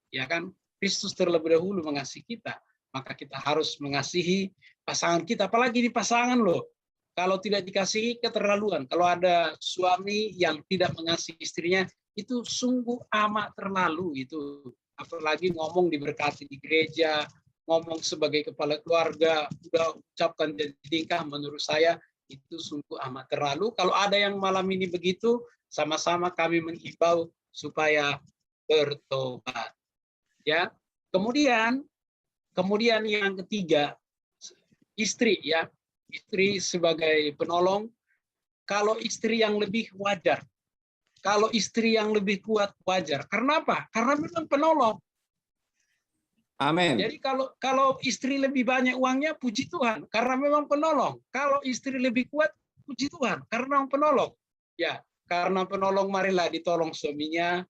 Ya kan? Kristus terlebih dahulu mengasihi kita. Maka kita harus mengasihi pasangan kita. Apalagi di pasangan loh. Kalau tidak dikasihi keterlaluan. Kalau ada suami yang tidak mengasihi istrinya, itu sungguh amat terlalu itu. Apalagi ngomong diberkati di gereja, ngomong sebagai kepala keluarga, udah ucapkan janji nikah, menurut saya itu sungguh amat terlalu. Kalau ada yang malam ini begitu, sama-sama kami menghimbau supaya bertobat. Ya. Kemudian yang ketiga, istri ya. Istri sebagai penolong. Kalau istri yang lebih wajar. Kalau istri yang lebih kuat wajar. Karena apa? Karena memang penolong. Amin. Jadi kalau istri lebih banyak uangnya, puji Tuhan, karena memang penolong. Kalau istri lebih kuat, puji Tuhan, karena memang penolong. Ya, karena penolong, marilah ditolong suaminya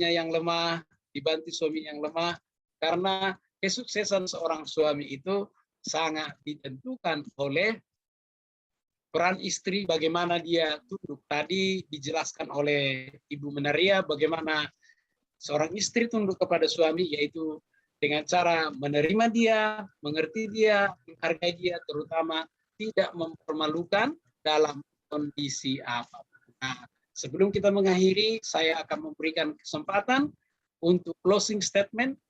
yang lemah, dibantu suami yang lemah, karena kesuksesan seorang suami itu sangat ditentukan oleh peran istri, bagaimana dia tunduk. Tadi dijelaskan oleh Ibu Menaria bagaimana seorang istri tunduk kepada suami, yaitu dengan cara menerima dia, mengerti dia, menghargai dia, terutama tidak mempermalukan dalam kondisi apapun. Nah, sebelum kita mengakhiri, saya akan memberikan kesempatan untuk closing statement.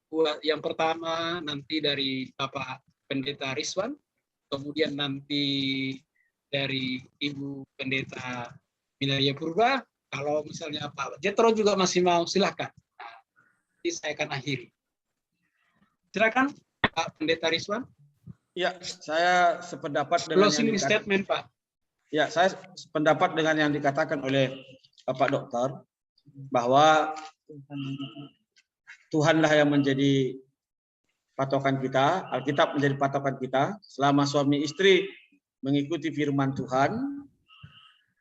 Yang pertama nanti dari Bapak Pendeta Rizwan, kemudian nanti dari Ibu Pendeta Minaria Purba. Kalau misalnya Pak Jetro juga masih mau, silakan. Nanti saya akan akhiri. Silakan Pak Pendeta Rizwan. Ya, saya sependapat dengan closing statement, Pak. Ya, saya sependapat dengan yang dikatakan oleh Bapak Dokter bahwa Tuhanlah yang menjadi patokan kita, Alkitab menjadi patokan kita. Selama suami istri mengikuti firman Tuhan,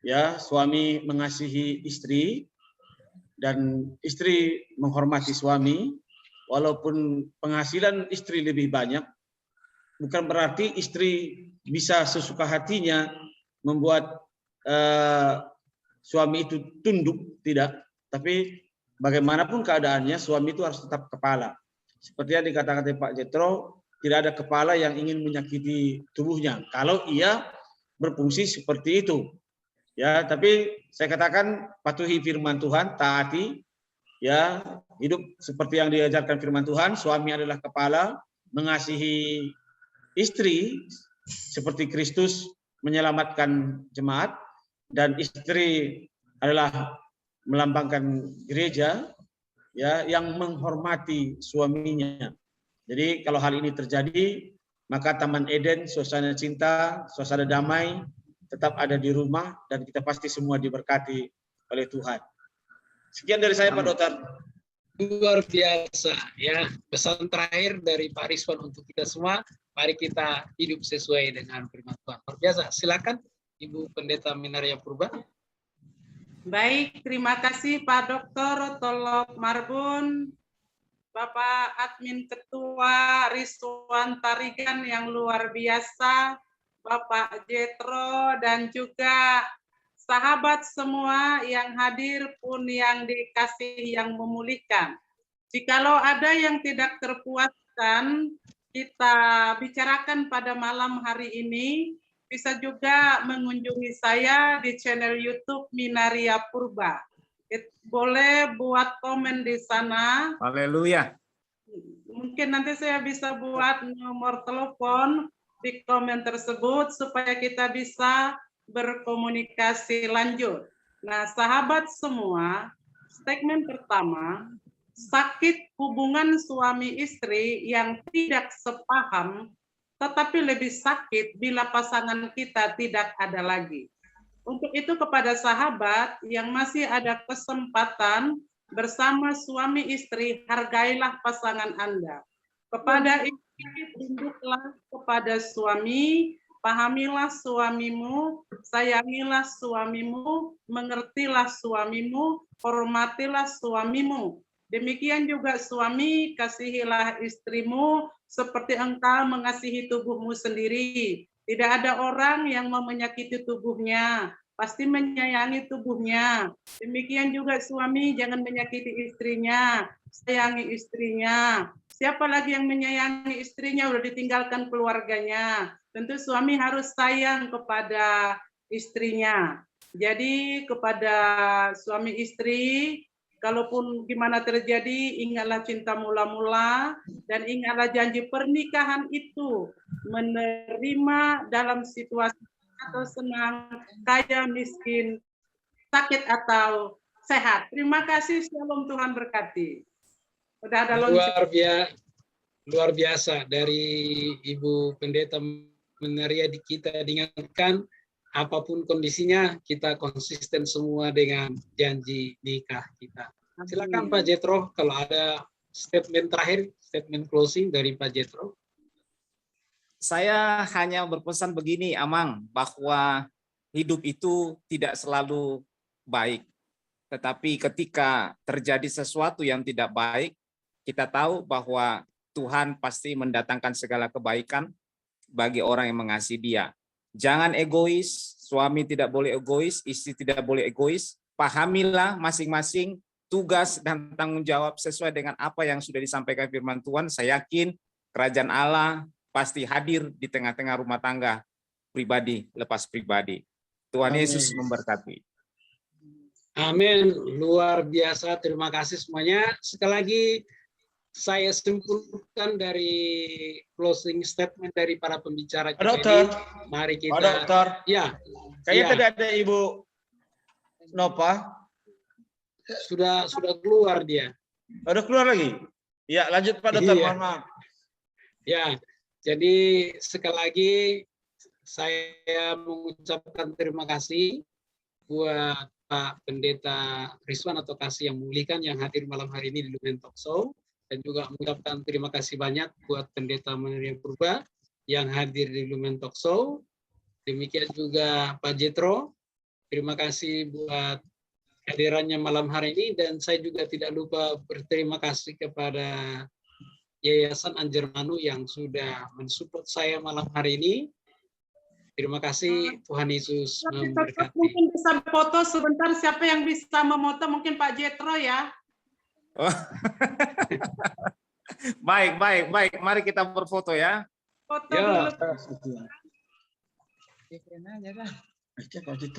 ya, suami mengasihi istri dan istri menghormati suami, walaupun penghasilan istri lebih banyak, bukan berarti istri bisa sesuka hatinya membuat suami itu tunduk, tidak. Tapi bagaimanapun keadaannya, suami itu harus tetap kepala. Seperti yang dikatakan oleh Pak Jetro, tidak ada kepala yang ingin menyakiti tubuhnya kalau ia berfungsi seperti itu. Ya, tapi saya katakan patuhi firman Tuhan, taati, ya, hidup seperti yang diajarkan firman Tuhan. Suami adalah kepala, mengasihi istri seperti Kristus menyelamatkan jemaat, dan istri adalah melambangkan gereja, ya, yang menghormati suaminya. Jadi kalau hal ini terjadi, maka Taman Eden, suasana cinta, suasana damai tetap ada di rumah, dan kita pasti semua diberkati oleh Tuhan. Sekian dari saya, Pak Dokter. Luar biasa, ya. Pesan terakhir dari Pak Rizwan untuk kita semua, mari kita hidup sesuai dengan firman Tuhan. Luar biasa. Silakan Ibu Pendeta Minaria Purba. Baik, terima kasih Pak Dr. Tolop Marbun, Bapak Admin Ketua Rizwan Tarigan yang luar biasa, Bapak Jetro, dan juga sahabat semua yang hadir pun yang dikasihi yang memulihkan. Jikalau ada yang tidak terpuaskan, kita bicarakan pada malam hari ini, bisa juga mengunjungi saya di channel YouTube Minaria Purba. Boleh buat komen di sana. Haleluya. Mungkin nanti saya bisa buat nomor telepon di komen tersebut supaya kita bisa berkomunikasi lanjut. Nah, sahabat semua, statement pertama, sakit hubungan suami istri yang tidak sepaham, tetapi lebih sakit bila pasangan kita tidak ada lagi. Untuk itu kepada sahabat yang masih ada kesempatan bersama suami istri, hargailah pasangan Anda. Kepada istri, tunduklah kepada suami, pahamilah suamimu, sayangilah suamimu, mengertilah suamimu, hormatilah suamimu. Demikian juga suami, kasihilah istrimu seperti engkau mengasihi tubuhmu sendiri. Tidak ada orang yang mau menyakiti tubuhnya, pasti menyayangi tubuhnya. Demikian juga suami jangan menyakiti istrinya, sayangi istrinya. Siapa lagi yang menyayangi istrinya udah ditinggalkan keluarganya. Tentu suami harus sayang kepada istrinya. Jadi kepada suami istri, kalaupun gimana terjadi, ingatlah cinta mula-mula dan ingatlah janji pernikahan itu menerima dalam situasi atau senang, kaya, miskin, sakit atau sehat. Terima kasih, shalom, Tuhan berkati. Sudah ada luar biasa dari Ibu Pendeta Minaria, kita diingatkan apapun kondisinya, kita konsisten semua dengan janji nikah kita. Silakan Pak Jetro, kalau ada statement terakhir, statement closing dari Pak Jethro. Saya hanya berpesan begini, Amang, bahwa hidup itu tidak selalu baik. Tetapi ketika terjadi sesuatu yang tidak baik, kita tahu bahwa Tuhan pasti mendatangkan segala kebaikan bagi orang yang mengasihi Dia. Jangan egois, suami tidak boleh egois, istri tidak boleh egois. Pahamilah masing-masing tugas dan tanggung jawab sesuai dengan apa yang sudah disampaikan firman Tuhan. Saya yakin kerajaan Allah pasti hadir di tengah-tengah rumah tangga pribadi lepas pribadi. Tuhan Yesus memberkati. Amin, luar biasa. Terima kasih semuanya. Sekali lagi saya simpulkan dari closing statement dari para pembicara kita Dokter. ini. Mari kita. Dokter. Ya. Kayaknya ya. tadi ada Ibu Nova. Sudah keluar dia. Udah keluar lagi? Ya, lanjut Pak Dokter. Mohon maaf. Ya, jadi sekali lagi saya mengucapkan terima kasih buat Pak Pendeta Rizwan atau Kasih yang Memulihkan yang hadir malam hari ini di Lumen Talk Show, dan juga mengucapkan terima kasih banyak buat Pendeta Maria Purba yang hadir di Lumen Talk Show. Demikian juga Pak Jethro, terima kasih buat kehadirannya malam hari ini, dan saya juga tidak lupa berterima kasih kepada Yayasan Anjar Manu yang sudah mensupport saya malam hari ini. Terima kasih, Tuhan Yesus memberkati. Mungkin bisa foto sebentar, siapa yang bisa memoto, mungkin Pak Jethro ya. Oh. Baik. Mari kita berfoto ya. Foto Ya. dulu.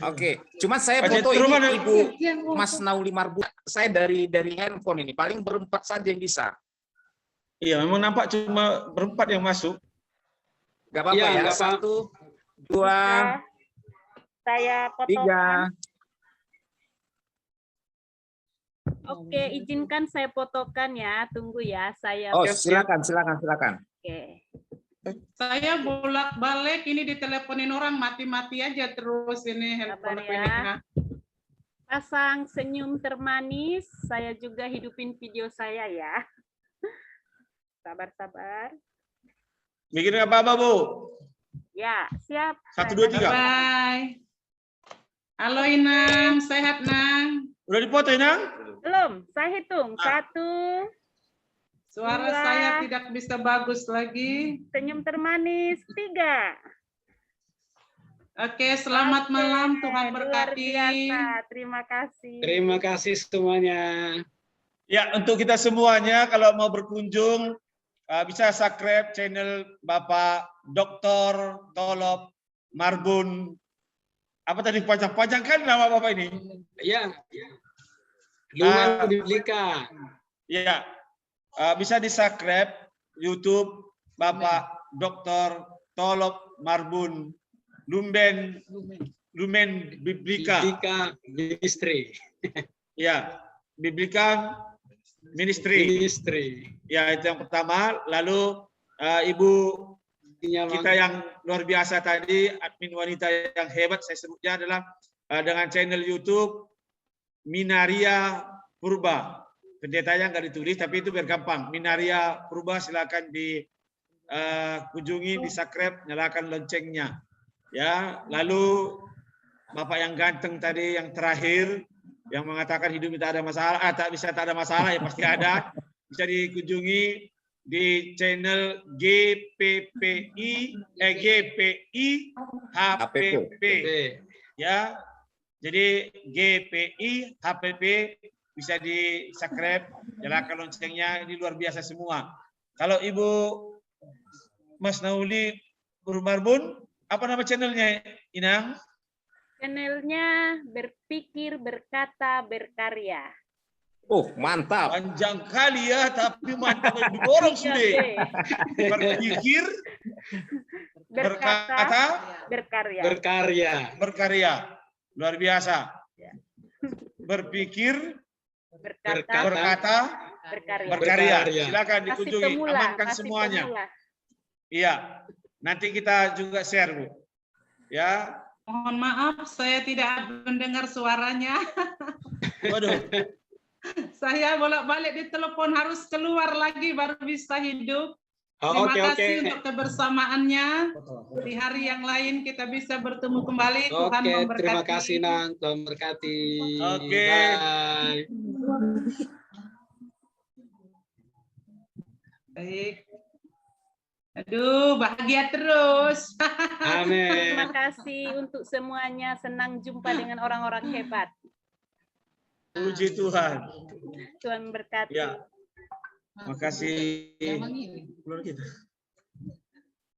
Oke, cuma saya Pak foto Jethro ini mana? Ibu Mas Nauli Marbu. Saya dari handphone ini, paling berempat saja yang bisa. Iya, memang nampak cuma berempat yang masuk. Gak apa-apa Iya, ya. nggak apa-apa. 1, 2, Saya fotokan. 3. Oke, izinkan saya fotokan ya. Tunggu ya, saya. Oh, silakan. Oke. Saya bolak-balik ini diteleponin orang, mati-mati aja terus ini handphone Sabar ya. ini. Pasang senyum termanis. Saya juga hidupin video saya ya. Sabar. Bikin apa-apa, Bu? Ya, siap. 1, 2, 3. Bye. Halo Inang, sehat Nang? Udah dipoto, Inang? Belum, saya hitung. 1. Suara 2. saya tidak bisa bagus lagi. Senyum termanis. 3. Oke, selamat malam, Tuhan Luar berkati. biasa. Terima kasih. Terima kasih semuanya. Ya, untuk kita semuanya kalau mau berkunjung bisa subscribe channel Bapak Dr. Tolop Marbun. Apa tadi panjang-panjang kan nama Bapak ini? Ya. Lumen Biblika. Ya. Bisa di-subscribe YouTube Bapak Dr. Tolop Marbun Lumen Biblika. Biblika Ministry. Ya, Biblika Ministry. Ya, itu yang pertama. Lalu Ibu kita yang luar biasa tadi, admin wanita yang hebat, saya sebutnya adalah dengan channel YouTube Minaria Purba. Pendetanya nggak ditulis, tapi itu biar gampang. Minaria Purba, silakan dikunjungi, di-subscribe, nyalakan loncengnya. Ya, lalu Bapak yang ganteng tadi yang terakhir yang mengatakan hidup tidak ada masalah, tak ada masalah, ya pasti ada. Bisa dikunjungi di channel GPI HPP. Ya. Jadi GPI HPP bisa di-subscribe, nyalakan loncengnya, ini luar biasa semua. Kalau Ibu Mas Nauli Marbun, apa nama channelnya, Inang? Channelnya Berpikir, Berkata, Berkarya. Oh, mantap. Panjang kali ya, tapi mantap diborong sudah. Berpikir, berkata, berkarya. Luar biasa. Berpikir, berkata, berkarya. Silakan dikunjungi, amankan semuanya. Iya, nanti kita juga share, Bu. Ya. Mohon maaf, saya tidak mendengar suaranya. Waduh. Saya bolak-balik ditelepon, harus keluar lagi baru bisa hidup. Oh, Terima oke, kasih oke. untuk kebersamaannya. Di hari yang lain kita bisa bertemu kembali. Tuhan Oke, memberkati. terima kasih Nang, Tuhan berkati. Oke. Bye. Baik. Aduh, bahagia terus. Amin. Terima kasih untuk semuanya. Senang jumpa dengan orang-orang hebat. Puji Tuhan. Tuhan berkati. Ya. Makasih. Yang ini. Keluar kita.